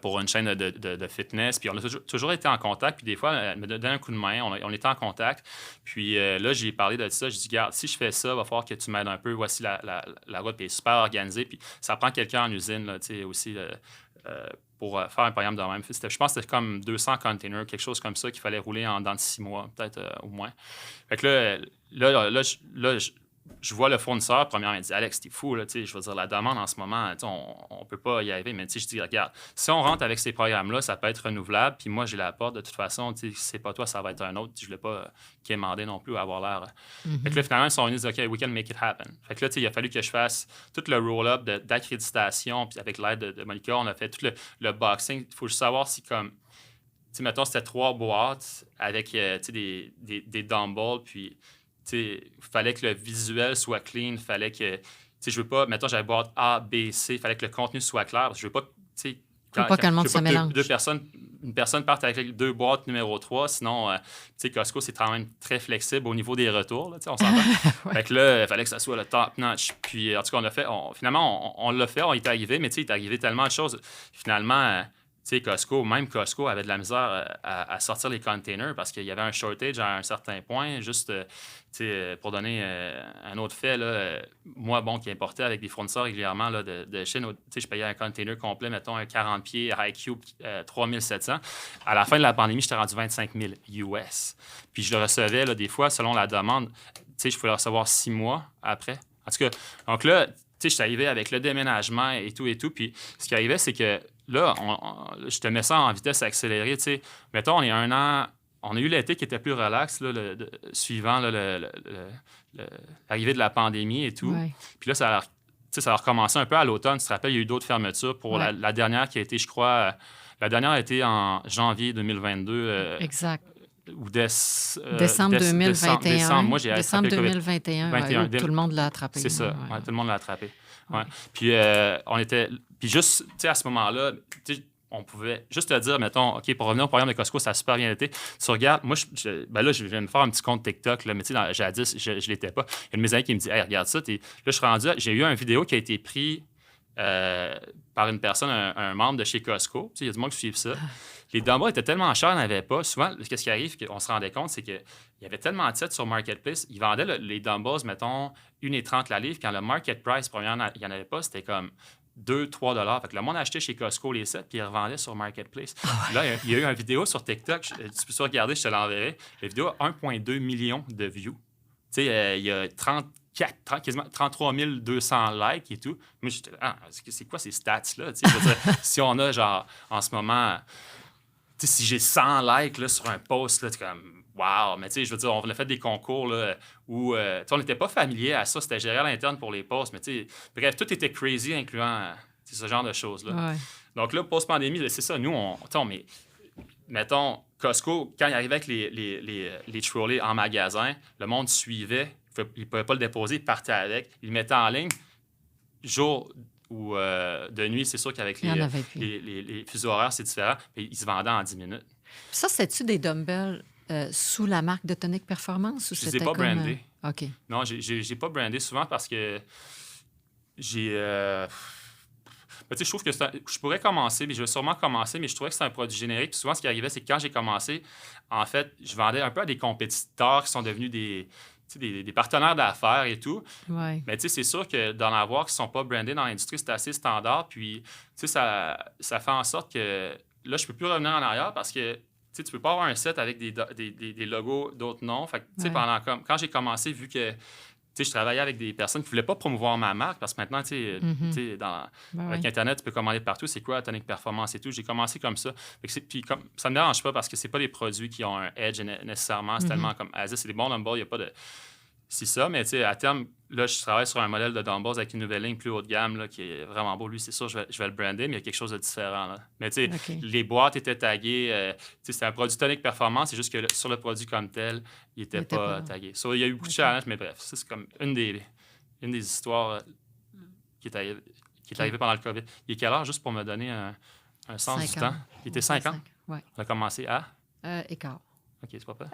pour une chaîne de fitness. Puis on a toujours été en contact. Puis des fois, elle me donnait un coup de main. On était en contact. Puis là, j'ai parlé de ça. J'ai dit, regarde, si je fais ça, il va falloir que tu m'aides un peu. Voici la route. Puis elle est super organisée. Puis ça prend quelqu'un en usine là, aussi pour faire un programme de même. Je pense que c'était comme 200 containers, quelque chose comme ça, qu'il fallait rouler dans 6 mois, peut-être au moins. Fait que là, je vois le fournisseur, premièrement, il dit « Alex, t'es fou, là, je veux dire, la demande en ce moment, on peut pas y arriver. » Mais je dis « Regarde, si on rentre avec ces programmes-là, ça peut être renouvelable, puis moi, j'ai la porte, de toute façon, si c'est pas toi, ça va être un autre. Je voulais pas quémander non plus ou avoir l'air. Fait que là, finalement, ils sont venus dire « OK, we can make it happen. » Fait que là, il a fallu que je fasse tout le roll-up d'accréditation, puis avec l'aide de Monica, on a fait tout le boxing. Il faut juste savoir si, comme, mettons, c'était 3 boîtes avec des dumbbells, puis il fallait que le visuel soit clean, il fallait que, je veux pas, mettons, j'avais boîte A, B, C, il fallait que le contenu soit clair. Je veux pas, que le monde se mélange. Une personne parte avec 2 boîtes numéro 3, sinon, Costco, c'est quand même très flexible au niveau des retours, là, on s'entend. Ouais. Fait que là, il fallait que ça soit le top notch. Puis, en tout cas, on l'a fait. Finalement, on l'a fait, on y est arrivé, mais il est arrivé tellement de choses. Finalement, Costco avait de la misère à sortir les containers parce qu'il y avait un shortage à un certain point. Juste, pour donner un autre fait, là, moi, qui importais avec des fournisseurs régulièrement là, de Chine, je payais un container complet, mettons un 40 pieds High Cube 3700. À la fin de la pandémie, j'étais rendu 25 000 US. Puis je le recevais là, des fois, selon la demande, je pouvais le recevoir 6 mois après. En tout cas, donc là, je suis arrivé avec le déménagement et tout. Puis ce qui arrivait, c'est que là, je te mets ça en vitesse accélérée. Mettons, on est 1 an. On a eu l'été qui était plus relax, là, suivant là, l'arrivée de la pandémie et tout. Ouais. Puis là, ça a recommencé un peu à l'automne. Tu te rappelles, il y a eu d'autres fermetures pour la dernière qui a été, je crois, la dernière a été en janvier 2022. Exact. Ou décembre 2021. Moi, j'ai décembre 2021. Tout le monde l'a attrapé. C'est ça. Ouais, tout le monde l'a attrapé. Ouais. Puis on était. Puis juste, à ce moment-là, on pouvait juste te dire, mettons, OK, pour revenir au programme de Costco, ça a super bien été. Tu regardes, moi, là, je viens de me faire un petit compte TikTok, là, mais tu sais, jadis, je ne l'étais pas. Il y a de mes amis qui me dit, hey, regarde ça. Là, je suis rendu, j'ai eu une vidéo qui a été prise par une personne, un membre de chez Costco. Il y a du monde qui suit ça. Les dumbbells étaient tellement chers, il n'y en avait pas. Souvent, qu'est-ce qui arrive, qu'on se rendait compte, c'est qu'il y avait tellement de sets sur Marketplace. Ils vendaient les dumbbells, mettons, 1,30 la livre. Quand le market price, premièrement, il n'y en avait pas, c'était comme 2-3 $. Fait que le monde achetait chez Costco les sets, puis il revendait sur Marketplace. Là, il y a eu une vidéo sur TikTok. Tu peux ça regarder, je te l'enverrai. La vidéo a 1,2 million de views. Tu sais, il y a quasiment 33 200 likes et tout. Moi, j'étais c'est quoi ces stats-là? Si on a, genre, en ce moment... si j'ai 100 likes là, sur un post, là, comme wow! Mais je veux dire, on a fait des concours là, où on n'était pas familier à ça, c'était géré à l'interne pour les posts, mais bref, tout était crazy, incluant ce genre de choses-là. Ouais. Donc là, post-pandémie, c'est ça, nous, mettons, Costco, quand il arrivait avec les trolleys en magasin, le monde suivait, il ne pouvait pas le déposer, il partait avec, il le mettait en ligne, jour ou de nuit, c'est sûr qu'avec les fuseaux horaires, c'est différent. Mais ils se vendaient en 10 minutes. Ça, c'est-tu des dumbbells sous la marque de Tonic Performance? Ou je ne les ai pas brandés. OK. Non, je n'ai pas brandé souvent parce que j'ai... je trouve que je pourrais commencer, mais je vais sûrement commencer, mais je trouvais que c'est un produit générique. Puis souvent, ce qui arrivait, c'est que quand j'ai commencé, en fait, je vendais un peu à des compétiteurs qui sont devenus des partenaires d'affaires et tout. Ouais. Mais c'est sûr que d'en avoir qui ne sont pas brandés dans l'industrie, c'est assez standard. Puis ça fait en sorte que là, je ne peux plus revenir en arrière parce que tu ne peux pas avoir un set avec des logos d'autres noms. Fait que, quand j'ai commencé, vu que je travaillais avec des personnes qui ne voulaient pas promouvoir ma marque parce que maintenant, avec Internet, tu peux commander partout. C'est quoi Tonic Performance et tout. J'ai commencé comme ça. Puis ça ne me dérange pas parce que ce pas des produits qui ont un edge nécessairement. C'est tellement comme Asis, c'est des bons dumbbells. Il n'y a pas de... c'est ça, mais à terme, là, je travaille sur un modèle de dumbbells avec une nouvelle ligne plus haut de gamme là, qui est vraiment beau. Lui, c'est sûr, je vais le brander, mais il y a quelque chose de différent. Là. Mais les boîtes étaient taguées. C'était un produit tonique performance, c'est juste que sur le produit comme tel, il n'était pas tagué. So, il y a eu beaucoup de challenges, mais bref, c'est comme une des histoires qui est arrivée pendant le COVID. Il est quelle heure, juste pour me donner un sens du temps? Il était 5 ans? Ouais. On a commencé à? Écart. OK, c'est pas peur.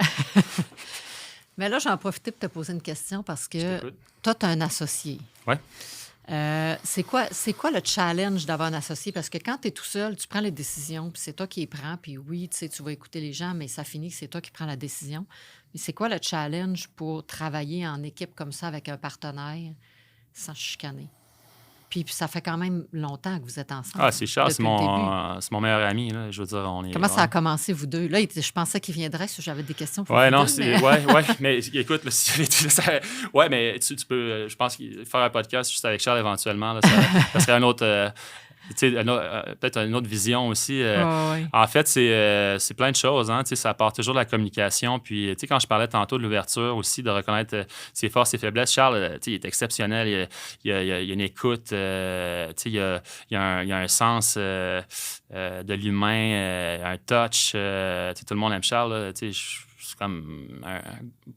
Mais là, j'en profite pour te poser une question parce que toi, tu as un associé. Oui. C'est quoi le challenge d'avoir un associé? Parce que quand tu es tout seul, tu prends les décisions, puis c'est toi qui les prends, puis oui, tu vas écouter les gens, mais ça finit que c'est toi qui prends la décision. Mais c'est quoi le challenge pour travailler en équipe comme ça avec un partenaire sans chicaner? Puis ça fait quand même longtemps que vous êtes ensemble. Ah, c'est Charles, c'est mon meilleur ami. Là. Je veux dire, Comment ça a commencé, vous deux? Là, je pensais qu'il viendrait si j'avais des questions pour vous deux. Mais écoute, ouais, mais tu peux, je pense, faire un podcast juste avec Charles éventuellement, là, ça serait un autre... peut-être une autre vision aussi. En fait, c'est plein de choses. Hein, ça part toujours de la communication. Puis, quand je parlais tantôt de l'ouverture aussi, de reconnaître ses forces et faiblesses, Charles, il est exceptionnel. Il y a une écoute. Il y a un sens de l'humain, un touch. Tout le monde aime Charles. C'est comme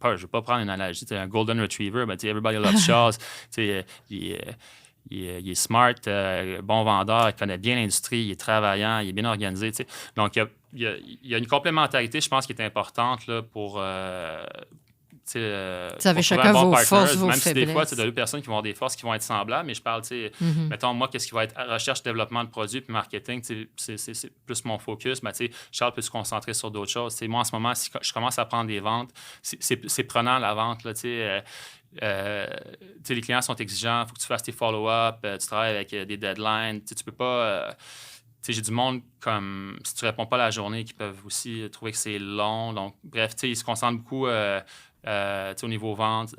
je ne vais pas prendre une analogie. Un golden retriever, mais everybody loves Charles. Il est smart, bon vendeur, il connaît bien l'industrie, il est travaillant, il est bien organisé. T'sais. Donc, il y a une complémentarité, je pense, qui est importante là, pour... vous avez chacun vos forces, vos faiblesses. Même si des fois, il y a deux personnes qui vont avoir des forces qui vont être semblables, mais je parle, mettons, moi, qu'est-ce qui va être recherche, développement de produits puis marketing, c'est plus mon focus. Mais Charles peut se concentrer sur d'autres choses. Moi, en ce moment, si je commence à prendre des ventes, c'est prenant la vente, là, les clients sont exigeants, il faut que tu fasses tes follow-up, tu travailles avec des deadlines. Tu peux pas... j'ai du monde comme, si tu réponds pas la journée, qui peuvent aussi trouver que c'est long. Donc, bref, ils se concentrent beaucoup au niveau vente,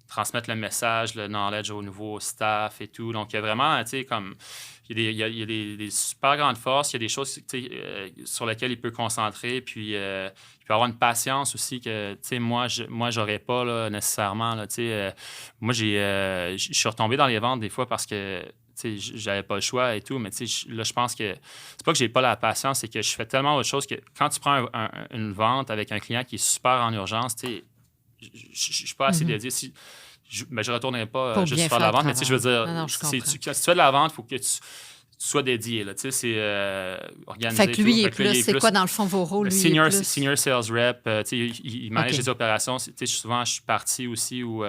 transmettre le message, le knowledge au nouveau staff et tout. Donc, il y a vraiment, comme... Il y a des super grandes forces, il y a des choses sur lesquelles il peut concentrer, puis il peut avoir une patience aussi que moi, j'aurais pas là, nécessairement. Là, moi, je suis retombé dans les ventes des fois parce que j'avais pas le choix et tout, mais là, je pense que c'est pas que j'ai pas la patience, c'est que je fais tellement autre chose que quand tu prends une vente avec un client qui est super en urgence, je suis pas assez dédié. Je ne retournerai pas juste faire la vente, mais je veux dire, si tu fais de la vente, il faut que tu sois dédié. Là, c'est organisé. Fait que lui, il est plus. C'est quoi, dans le fond, vos rôles? Lui, senior sales rep, il manage les opérations. Souvent, je suis parti aussi ou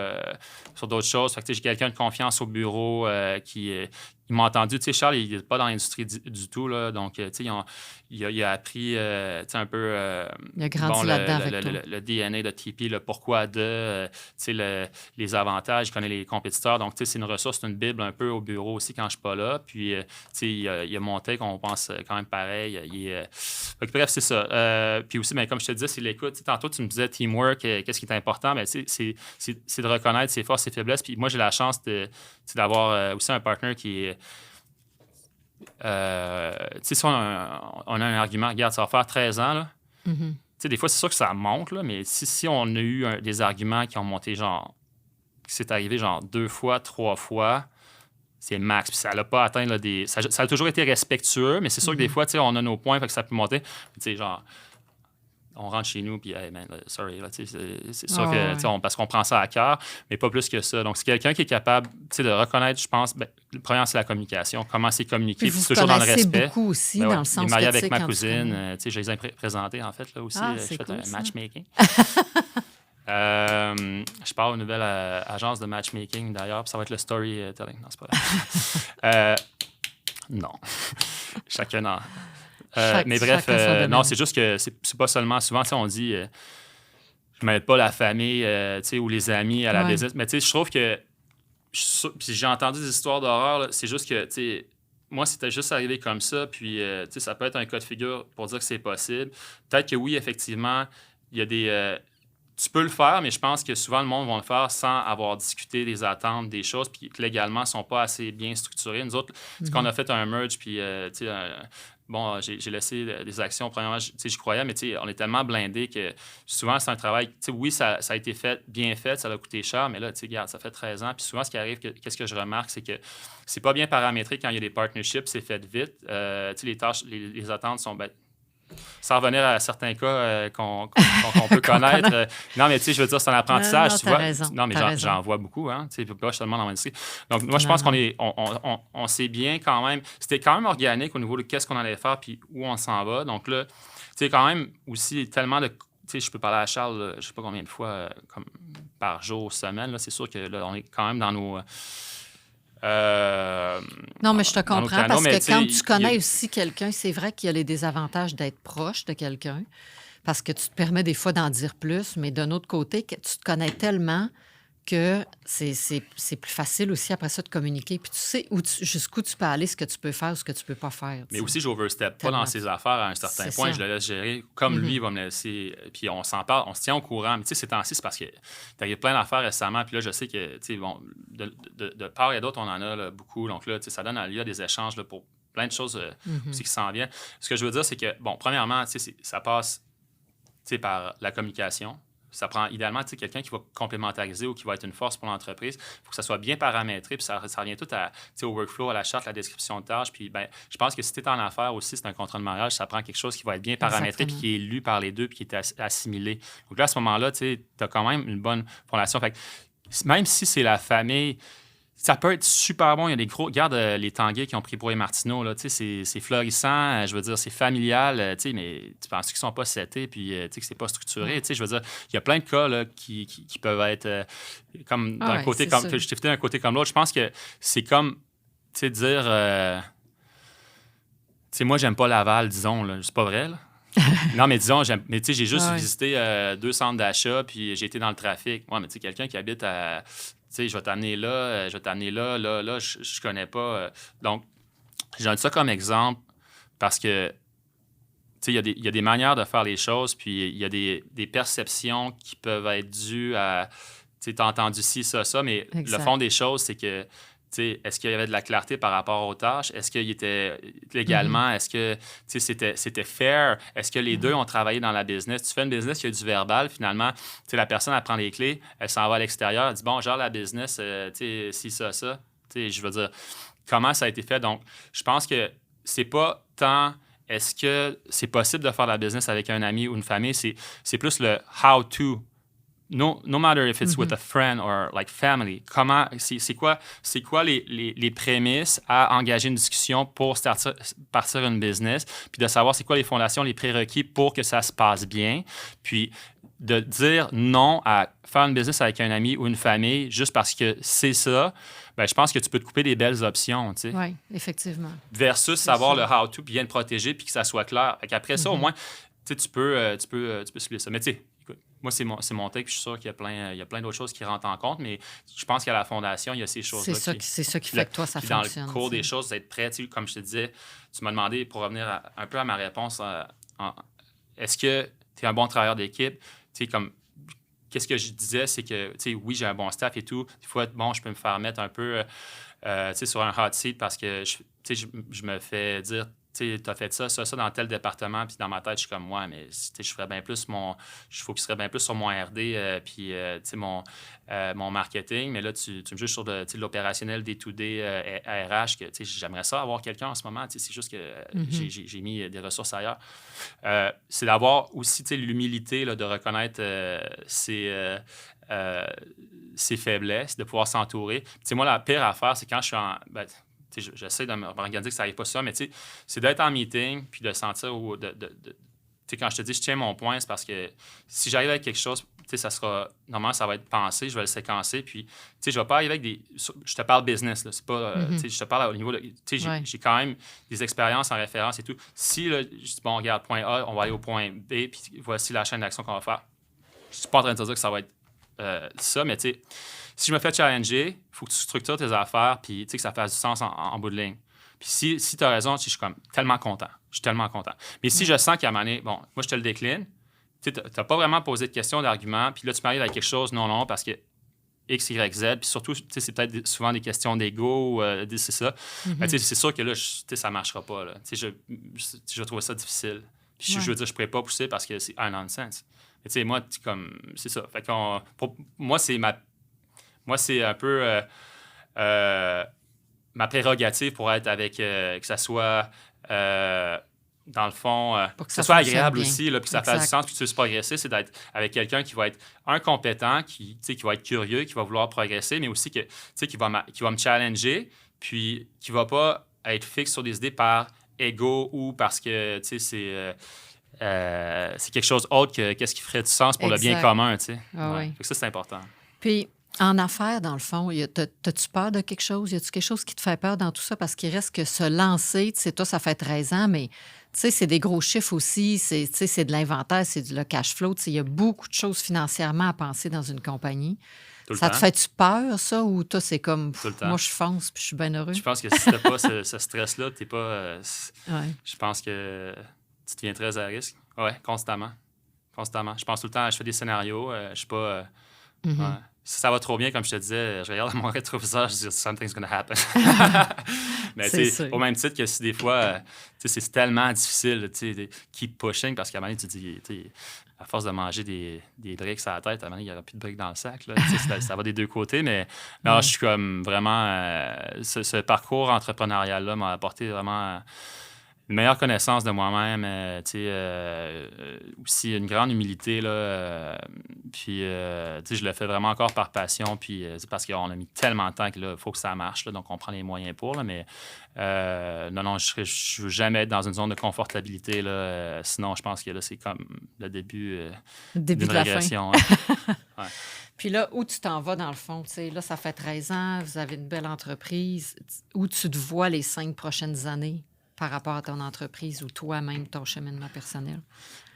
sur d'autres choses. Fait que j'ai quelqu'un de confiance au bureau qui... il m'a entendu. Charles, il n'est pas dans l'industrie du tout. Là, donc, il a appris un peu il a grandi là-dedans avec toi. Le DNA de TP, le pourquoi de, les avantages, il connaît les compétiteurs. Donc, c'est une ressource, c'est une bible un peu au bureau aussi quand je ne suis pas là. Puis, il a monté qu'on pense quand même pareil. Bref, c'est ça. Puis aussi, comme je te disais, c'est l'écoute. Tantôt, tu me disais teamwork, qu'est-ce qui est important? Mais c'est de reconnaître ses forces, ses faiblesses. Puis moi, j'ai la chance d'avoir aussi un partenaire qui est... si on a un argument, regarde, ça va faire 13 ans, là. Mm-hmm. Des fois, c'est sûr que ça monte, là, mais si on a eu des arguments qui ont monté, genre, qui s'est arrivé, genre, 2 fois, 3 fois, c'est max. Puis ça n'a pas atteint, là, ça a toujours été respectueux, mais c'est sûr que des fois, on a nos points, fait que ça peut monter. Puis, genre... on rentre chez nous, puis, hey, man, sorry, là, c'est sûr que, parce qu'on prend ça à cœur, mais pas plus que ça. Donc, c'est quelqu'un qui est capable, de reconnaître, je pense, le premier, c'est la communication. Comment c'est communiqué, puis toujours dans le respect. Beaucoup aussi, dans le sens que marié avec ma cousine, je les ai présentés, en fait, là, aussi. Je fais un matchmaking. Je pars une nouvelle agence de matchmaking, d'ailleurs, puis ça va être le storytelling. Non, c'est pas vrai. Non. Chacun en... mais bref, non, c'est juste que c'est pas seulement... Souvent, on dit je m'aide pas la famille ou les amis à la business. Mais je trouve que... Puis j'ai entendu des histoires d'horreur. Là, c'est juste que, moi, c'était juste arrivé comme ça. Puis, ça peut être un cas de figure pour dire que c'est possible. Peut-être que oui, effectivement, il y a des... tu peux le faire, mais je pense que souvent, le monde va le faire sans avoir discuté des attentes, des choses, puis que légalement, ne sont pas assez bien structurées. Nous autres, quand on a fait un merge, puis bon, j'ai laissé des actions. Premièrement, je croyais, mais on est tellement blindé que souvent, c'est un travail. Oui, ça a été fait, bien fait, ça a coûté cher, mais là, regarde, ça fait 13 ans. Puis souvent, ce qui arrive, qu'est-ce que je remarque, c'est que c'est pas bien paramétré quand il y a des partnerships, c'est fait vite. Les tâches, les attentes sont. Sans revenir à certains cas qu'on peut connaître. Non, mais je veux dire, c'est un apprentissage. Tu vois? Raison, non, mais j'en vois beaucoup, hein. Pas seulement dans l'industrie. Donc, moi, je pense qu'on sait bien quand même. C'était quand même organique au niveau de qu'est-ce qu'on allait faire puis où on s'en va. Donc là, quand même aussi tellement de. Je peux parler à Charles, là, je ne sais pas combien de fois comme par jour, semaine. Là, c'est sûr que là, on est quand même dans nos. Non, mais je te comprends parce que quand tu connais aussi quelqu'un, c'est vrai qu'il y a les désavantages d'être proche de quelqu'un parce que tu te permets des fois d'en dire plus, mais d'un autre côté, que tu te connais tellement que c'est plus facile aussi après ça de communiquer. Puis tu sais jusqu'où tu peux aller, ce que tu peux faire ou ce que tu peux pas faire. Mais aussi, j'overstep pas dans ses affaires à un certain point. Je le laisse gérer comme lui va me laisser. Puis on s'en parle, on se tient au courant. Mais ces temps-ci, c'est parce que tu as plein d'affaires récemment. Puis là, je sais que de part et d'autre, on en a là, beaucoup. Donc là, ça donne lieu à des échanges là, pour plein de choses aussi qui s'en viennent. Ce que je veux dire, c'est que, bon, premièrement, ça passe par la communication. Ça prend idéalement quelqu'un qui va complémentariser ou qui va être une force pour l'entreprise. Il faut que ça soit bien paramétré, puis ça revient tout au workflow, à la charte, la description de tâches. Puis je pense que si tu es en affaires aussi, c'est un contrat de mariage, ça prend quelque chose qui va être bien paramétré, puis qui est lu par les deux, puis qui est assimilé. Donc là, à ce moment-là, tu as quand même une bonne fondation. Fait que, même si c'est la famille, ça peut être super bon. Il y a des gros. Regarde les Tanguay qui ont pris pour les Martineau. Là, c'est florissant. Je veux dire, c'est familial. Mais tu penses qu'ils ne sont pas setés puis que c'est pas structuré. Je veux dire, il y a plein de cas là, qui peuvent être comme d'un côté comme. Je t'ai fait d'un côté comme l'autre. Je pense que c'est comme dire. Moi, j'aime pas Laval, disons. Là. C'est pas vrai, là. Non, mais disons, j'ai juste visité 2 centres d'achat puis j'ai été dans le trafic. Ouais, mais quelqu'un qui habite à. Je vais t'amener là, je connais pas. Donc, je donne ça comme exemple parce que, il y a des manières de faire les choses, puis il y a des perceptions qui peuvent être dues à, tu as entendu ci, ça, mais exact. Le fond des choses, c'est que, est-ce qu'il y avait de la clarté par rapport aux tâches? Est-ce qu'il était légalement? Est-ce que c'était fair? Est-ce que les deux ont travaillé dans la business? Tu fais une business, il y a du verbal, finalement. La personne, elle prend les clés, elle s'en va à l'extérieur, elle dit, bon, genre la business, si, ça. Je veux dire, comment ça a été fait? Donc, je pense que c'est pas tant est-ce que c'est possible de faire la business avec un ami ou une famille, c'est plus le how to. No matter if it's with a friend or like family, comment, c'est quoi les prémices à engager une discussion pour partir une business, puis de savoir c'est quoi les fondations, les prérequis pour que ça se passe bien, puis de dire non à faire une business avec un ami ou une famille juste parce que c'est ça, je pense que tu peux te couper des belles options, tu sais. Oui, effectivement. Versus savoir le how-to, puis bien te protéger, puis que ça soit clair. Après ça, au moins, tu peux suivre ça. Mais tu sais, moi, c'est mon take, puis je suis sûr qu'il y a plein d'autres choses qui rentrent en compte, mais je pense qu'à la fondation, il y a ces choses-là. C'est ça qui fait que toi, ça fonctionne. Dans le cours des choses, d'être prêt, comme je te disais, tu m'as demandé, pour revenir un peu à ma réponse, est-ce que tu es un bon travailleur d'équipe? Comme, qu'est-ce que je disais, c'est que, oui, j'ai un bon staff et tout. Des fois, bon, je peux me faire mettre un peu sur un hot seat parce que, je me fais dire, tu as fait ça dans tel département, puis dans ma tête, je suis comme moi, mais je ferais bien plus je focuserais bien plus sur mon RD, puis mon marketing, mais là, tu me juges sur l'opérationnel day-to-day RH, que j'aimerais ça avoir quelqu'un en ce moment, c'est juste que j'ai mis des ressources ailleurs. C'est d'avoir aussi l'humilité là, de reconnaître ses faiblesses, de pouvoir s'entourer. Moi, la pire affaire, c'est quand je suis en... j'essaie de m'organiser que ça n'arrive pas ça, mais c'est d'être en meeting puis de sentir quand je te dis je tiens mon point, c'est parce que si j'arrive avec quelque chose, ça sera normalement ça va être pensé, je vais le séquencer, puis je vais pas arriver avec des... Je te parle business, là, c'est pas... je te parle au niveau de... J'ai quand même des expériences en référence et tout. Si là, je dis bon, regarde, point A, on va aller au point B, puis voici la chaîne d'action qu'on va faire. Je suis pas en train de te dire que ça va être ça, mais si je me fais challenger, il faut que tu structures tes affaires puis que ça fasse du sens en bout de ligne. Puis si tu as raison, je suis comme tellement content. Je suis tellement content. Mais si je sens qu'à un moment donné, bon, moi, je te le décline, tu n'as pas vraiment posé de questions, d'arguments, puis là, tu m'arrives avec quelque chose, non, parce que X, Y, Z. Puis surtout, c'est peut-être souvent des questions d'ego, c'est ça. Ben, c'est sûr que là, ça ne marchera pas. Là. Je trouve ça difficile. Puis je veux dire, je ne pourrais pas pousser parce que c'est un nonsense. Mais moi, c'est ça. Fait pour moi, c'est un peu ma prérogative pour être avec, que ça soit, dans le fond, que ça soit agréable bien. Aussi, là, puis que ça fasse du sens, puis que tu veux progresser, c'est d'être avec quelqu'un qui va être compétent, qui va être curieux, qui va vouloir progresser, mais aussi qui va me challenger, puis qui ne va pas être fixe sur des idées par ego ou parce que c'est quelque chose autre que qu'est-ce qui ferait du sens pour le bien commun. Fait que ça, c'est important. Puis, en affaires, dans le fond, t'as-tu peur de quelque chose? Y a-tu quelque chose qui te fait peur dans tout ça? Parce qu'il reste que se lancer, toi, ça fait 13 ans, mais c'est des gros chiffres aussi, c'est de l'inventaire, c'est du cash flow. Il y a beaucoup de choses financièrement à penser dans une compagnie. Ça te fait-tu peur, ça, ou toi, c'est comme, moi, je fonce puis je suis bien heureux? Je pense que si t'as pas ce stress-là, t'es pas... Je pense que tu deviens très à risque. Oui, constamment. Je pense tout le temps, je fais des scénarios, je suis pas... Si ça va trop bien, comme je te disais, je regarde dans mon rétroviseur, je dis « something's gonna happen ». Mais au même titre que si des fois, c'est tellement difficile de keep pushing, parce qu'à un moment donné, tu dis, à force de manger des briques à la tête, à un moment donné, il n'y aura plus de briques dans le sac. Là, ça va des deux côtés, mais non, je suis comme vraiment... ce parcours entrepreneurial-là m'a apporté vraiment... une meilleure connaissance de moi-même, aussi une grande humilité, là, puis je le fais vraiment encore par passion, puis c'est parce qu'on a mis tellement de temps qu'il faut que ça marche, là, donc on prend les moyens pour, là, mais non, je ne veux jamais être dans une zone de confortabilité, là, sinon je pense que là, c'est comme le début d'une régression. Ouais. Puis là, où tu t'en vas dans le fond? Là, ça fait 13 ans, vous avez une belle entreprise. Où tu te vois les 5 prochaines années par rapport à ton entreprise ou toi-même, ton cheminement personnel?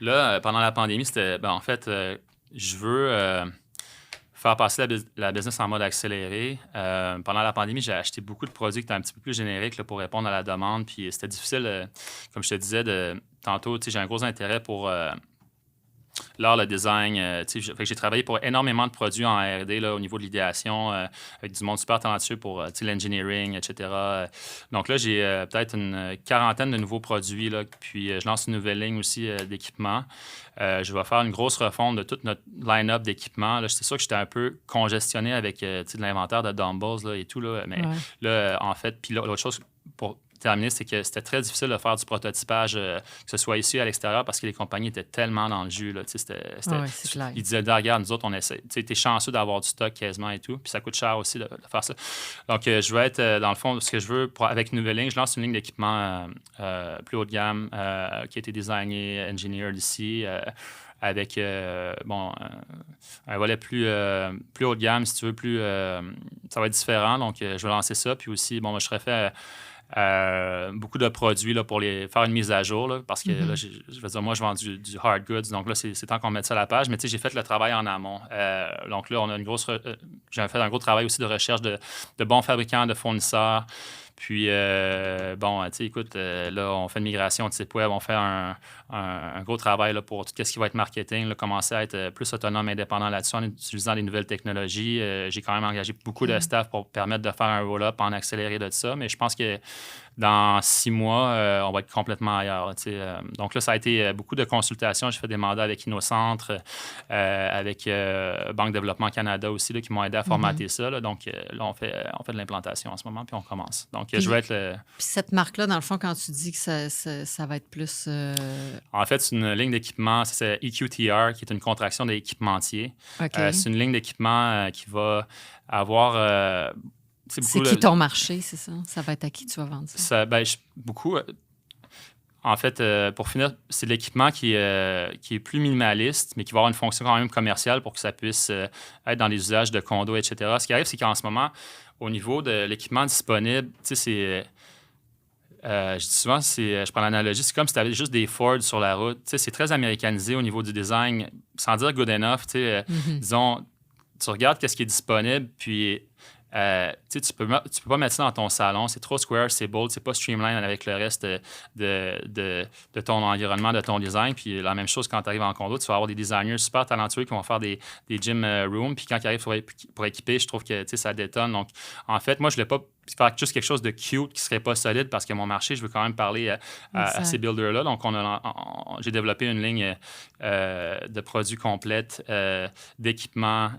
Là, pendant la pandémie, c'était... en fait, je veux faire passer la business en mode accéléré. Pendant la pandémie, j'ai acheté beaucoup de produits qui étaient un petit peu plus génériques là, pour répondre à la demande. Puis c'était difficile, comme je te disais, tantôt, j'ai un gros intérêt pour... l'art, le design, j'ai travaillé pour énormément de produits en R&D là, au niveau de l'idéation, avec du monde super talentueux pour l'engineering, etc. Donc là, j'ai peut-être une quarantaine de nouveaux produits, là, puis je lance une nouvelle ligne aussi d'équipement. Je vais faire une grosse refonte de toute notre line-up d'équipements. C'est sûr que j'étais un peu congestionné avec de l'inventaire de dumbbells là, et tout, là, mais là, en fait, puis l'autre chose pour terminer, c'est que c'était très difficile de faire du prototypage, que ce soit ici ou à l'extérieur, parce que les compagnies étaient tellement dans le jus. Là, ils disaient, regarde, nous autres, on essaie. Tu es chanceux d'avoir du stock quasiment et tout. Puis ça coûte cher aussi de faire ça. Donc, je veux être, dans le fond, ce que je veux, avec une nouvelle ligne, je lance une ligne d'équipement plus haut de gamme qui a été designée, engineered ici. Avec un volet plus haut de gamme, si tu veux, ça va être différent. Donc, je vais lancer ça. Puis aussi, je serais fait beaucoup de produits là, pour faire une mise à jour, là, parce que là, je veux dire, moi, je vends du hard goods. Donc là, c'est temps qu'on mette ça à la page. Mais j'ai fait le travail en amont. Donc là, on a j'ai fait un gros travail aussi de recherche de bons fabricants, de fournisseurs. Puis, écoute, là, on fait une migration de site web, on fait un gros travail là, pour tout ce qui va être marketing, là, commencer à être plus autonome, indépendant là-dessus en utilisant les nouvelles technologies. J'ai quand même engagé beaucoup de staff pour permettre de faire un roll-up en accéléré de ça, mais je pense que dans 6 mois, on va être complètement ailleurs. Là, donc là, ça a été beaucoup de consultations. J'ai fait des mandats avec InnoCentre, avec Banque Développement Canada aussi, là, qui m'ont aidé à formater ça. Là. Donc là, on fait de l'implantation en ce moment, puis on commence. Donc, je veux être Puis cette marque-là, dans le fond, quand tu dis que ça va être plus... En fait, c'est une ligne d'équipement, c'est EQTR, qui est une contraction d'équipementier. Okay. C'est une ligne d'équipement qui va avoir... c'est qui ton marché, c'est ça? Ça va être à qui tu vas vendre ça? Beaucoup. En fait, pour finir, c'est de l'équipement qui est plus minimaliste, mais qui va avoir une fonction quand même commerciale pour que ça puisse être dans les usages de condos, etc. Ce qui arrive, c'est qu'en ce moment, au niveau de l'équipement disponible, tu sais, je dis souvent, je prends l'analogie, c'est comme si tu avais juste des Ford sur la route. Tu sais, c'est très américanisé au niveau du design, sans dire good enough. Tu sais, disons, tu regardes qu'est-ce qui est disponible, puis tu peux pas mettre ça dans ton salon. C'est trop square, c'est bold, c'est pas streamline avec le reste de ton environnement, de ton design. Puis la même chose quand tu arrives en condo, tu vas avoir des designers super talentueux qui vont faire des gym rooms. Puis quand ils arrivent pour équiper, je trouve que ça détonne. Donc, en fait, moi, je ne voulais pas faire juste quelque chose de cute qui ne serait pas solide parce que mon marché, je veux quand même parler à ces builders-là. Donc, j'ai développé une ligne de produits complètes, d'équipements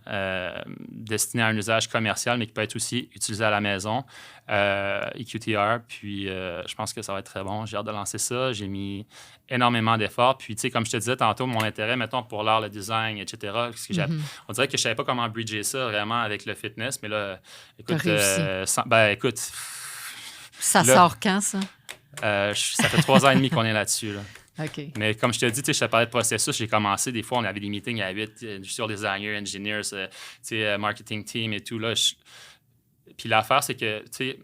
destinés à un usage commercial, mais qui peut être aussi utilisé à la maison, EQTR. Puis, je pense que ça va être très bon. J'ai hâte de lancer ça. J'ai mis énormément d'efforts. Puis, tu sais, comme je te disais tantôt, mon intérêt, mettons, pour l'art, le design, etc., parce que on dirait que je ne savais pas comment bridger ça vraiment avec le fitness. Mais là, écoute, écoute. Ça sort quand, ça? Ça fait 3 ans et demi qu'on est là-dessus. Là. OK. Mais comme je te dis, je te parlais de processus. J'ai commencé, des fois, on avait des meetings à 8 sur designers, engineers, marketing team et tout. Là, Puis l'affaire, c'est que, tu sais,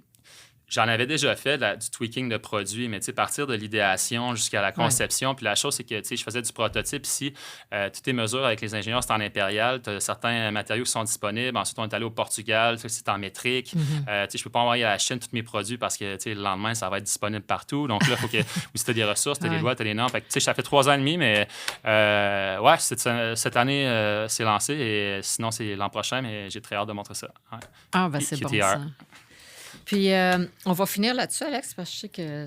j'en avais déjà fait du tweaking de produits, mais tu sais, partir de l'idéation jusqu'à la conception. Ouais. Puis la chose, c'est que, tu sais, je faisais du prototype ici. Toutes les mesures avec les ingénieurs, c'est en impérial. Tu as certains matériaux qui sont disponibles. Ensuite, on est allé au Portugal. C'est en métrique. Tu sais, je peux pas envoyer à la Chine tous mes produits parce que, tu sais, le lendemain, ça va être disponible partout. Donc là, il faut que... Ou si tu as des ressources, tu as des lois, tu as des normes. Fait que, tu sais, ça fait 3 ans et demi, mais ouais, cette année, c'est lancé. Et sinon, c'est l'an prochain, mais j'ai très hâte de montrer ça. Ouais. Ah, ben c'est bon, ça. Puis, on va finir là-dessus, Alex, parce que je sais que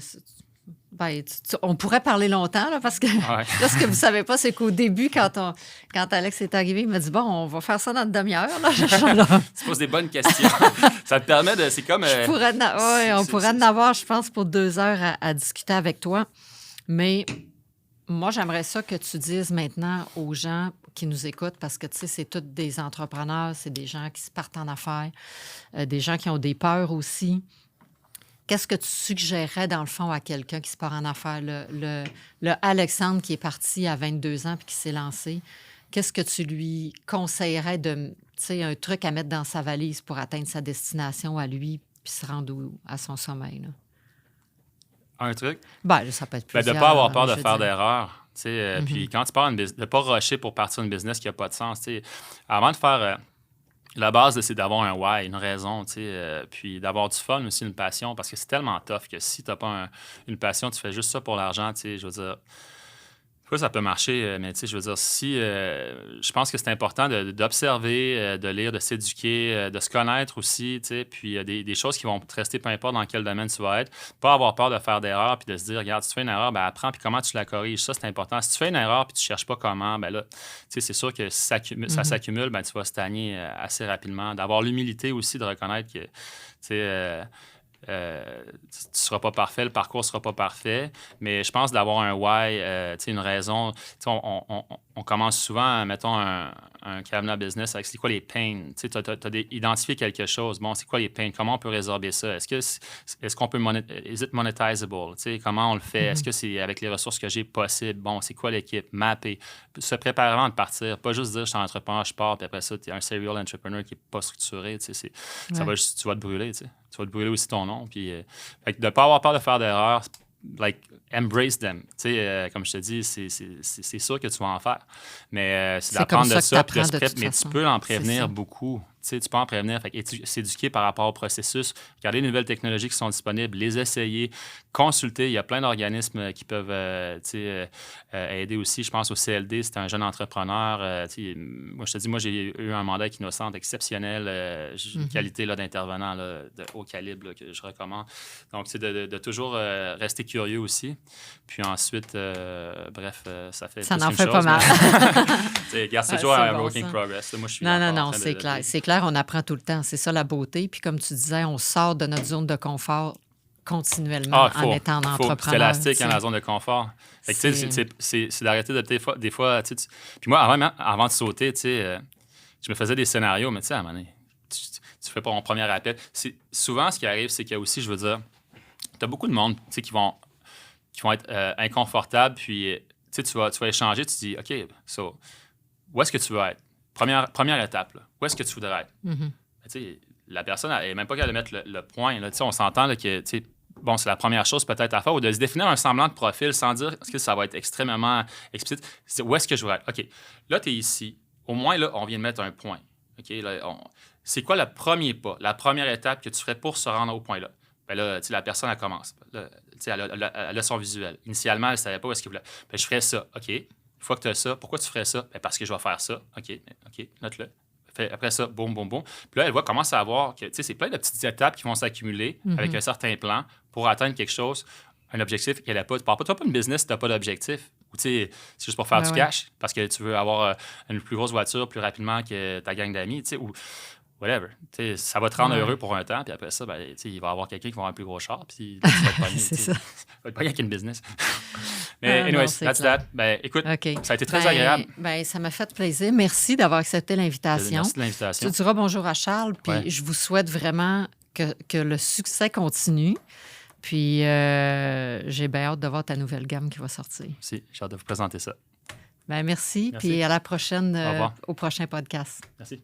on pourrait parler longtemps, là, parce que là, ce que vous ne savez pas, c'est qu'au début, quand Alex est arrivé, il m'a dit, bon, on va faire ça dans une demi-heure. Tu poses des bonnes questions. Ça te permet de... C'est comme... on pourrait en avoir, je pense, pour 2 heures à discuter avec toi. Mais moi, j'aimerais ça que tu dises maintenant aux gens qui nous écoutent, parce que, tu sais, c'est tous des entrepreneurs, c'est des gens qui se partent en affaires, des gens qui ont des peurs aussi. Qu'est-ce que tu suggérerais, dans le fond, à quelqu'un qui se part en affaires? Le Alexandre qui est parti à 22 ans puis qui s'est lancé, qu'est-ce que tu lui conseillerais de, tu sais, un truc à mettre dans sa valise pour atteindre sa destination à lui puis se rendre à son sommet, là? Un truc? Ben, ça peut être plusieurs. De ne pas avoir peur de faire d'erreurs. Puis quand tu pars de ne pas rusher pour partir d'une business qui n'a pas de sens. Avant de faire... la base, c'est d'avoir un why, une raison, puis d'avoir du fun aussi, une passion, parce que c'est tellement tough que si tu n'as pas une passion, tu fais juste ça pour l'argent, je veux dire... Ça peut marcher, mais je veux dire, je pense que c'est important d'observer, de lire, de s'éduquer, de se connaître aussi, puis il y a des choses qui vont te rester, peu importe dans quel domaine tu vas être. Pas avoir peur de faire d'erreurs, puis de se dire, regarde, si tu fais une erreur, ben apprends, puis comment tu la corriges. Ça, c'est important. Si tu fais une erreur, puis tu ne cherches pas comment, ben là, c'est sûr que si ça s'accumule, ben tu vas stagner assez rapidement. D'avoir l'humilité aussi de reconnaître que, tu ne seras pas parfait, le parcours ne sera pas parfait, mais je pense d'avoir un why, une raison. On commence souvent, mettons, un cabinet business avec c'est quoi les pains. Tu as identifié quelque chose. Bon, c'est quoi les pains? Comment on peut résorber ça? Est-ce qu'on peut is it monetizable? Comment on le fait? Est-ce que c'est avec les ressources que j'ai possible? Bon, c'est quoi l'équipe? Mapper. Se préparer avant de partir. Pas juste dire je suis un entrepreneur, je pars, puis après ça, tu es un serial entrepreneur qui n'est pas structuré. Tu vas te brûler. Tu vas te brûler aussi ton nom. Puis, de ne pas avoir peur de faire d'erreurs, embrace them. Comme je te dis, c'est sûr que tu vas en faire. Mais c'est d'apprendre de ça, puis mais tu peux en prévenir beaucoup. Tu peux en prévenir, s'éduquer par rapport au processus, regarder les nouvelles technologies qui sont disponibles, les essayer, consulter. Il y a plein d'organismes qui peuvent aider aussi. Je pense au CLD, c'est un jeune entrepreneur. Moi, je te dis, moi, j'ai eu un mandat avec Innocente exceptionnel, une qualité d'intervenant de haut calibre que je recommande. Donc, c'est de toujours rester curieux aussi. Puis ensuite, ça fait ça plus en qu'une fait chose, pas mal. C'est toujours un working progress. Moi, je suis non, c'est clair. C'est clair, on apprend tout le temps. C'est ça la beauté. Puis comme tu disais, on sort de notre zone de confort continuellement en étant entrepreneur. C'est élastique dans la zone de confort. C'est d'arrêter de des fois puis moi, avant de sauter, je me faisais des scénarios, mais tu sais, à un moment donné, tu fais pas mon premier appel. Souvent, ce qui arrive, c'est qu'il y a aussi, je veux dire, tu as beaucoup de monde qui vont être inconfortables, puis tu vas échanger, tu dis, OK, où est-ce que tu veux être? Première étape, là, où est-ce que tu voudrais être? Mm-hmm. La personne n'est même pas capable de mettre le point. Là, on s'entend là, que c'est la première chose peut-être à faire, ou de se définir un semblant de profil sans dire que ça va être extrêmement explicite. Où est-ce que je voudrais être? OK, là, tu es ici. Au moins, là, on vient de mettre un point. OK, là, c'est quoi le premier pas, la première étape que tu ferais pour se rendre au point-là? Ben là, tu sais, la personne, elle commence. Là, tu sais, elle a son visuel. Initialement, elle ne savait pas où est-ce qu'elle voulait. Ben, je ferais ça. OK. Une fois que tu as ça, pourquoi tu ferais ça? Ben, parce que je vais faire ça. OK, note-le. Après ça, boum, boum, boum. Puis là, elle va commencer à voir que, tu sais, c'est plein de petites étapes qui vont s'accumuler avec un certain plan pour atteindre quelque chose, un objectif qu'elle n'a pas. Tu ne pars pas une business si tu n'as pas d'objectif. Ou, tu sais, c'est juste pour faire du cash parce que tu veux avoir une plus grosse voiture plus rapidement que ta gang d'amis, tu sais, ou whatever. T'sais, ça va te rendre heureux pour un temps, puis après ça, ben, il va y avoir quelqu'un qui va avoir un plus gros char, puis tu vas te pogner. C'est ça. Tu vas te pogner avec une business. Mais anyways, that's that. Ben, écoute, ça a été très agréable. Ben, ça m'a fait plaisir. Merci d'avoir accepté l'invitation. Merci de l'invitation. Tu diras bonjour à Charles, puis je vous souhaite vraiment que le succès continue. Puis j'ai bien hâte de voir ta nouvelle gamme qui va sortir. Si, j'ai hâte de vous présenter ça. Ben, merci. Puis à la prochaine, au prochain podcast. Merci.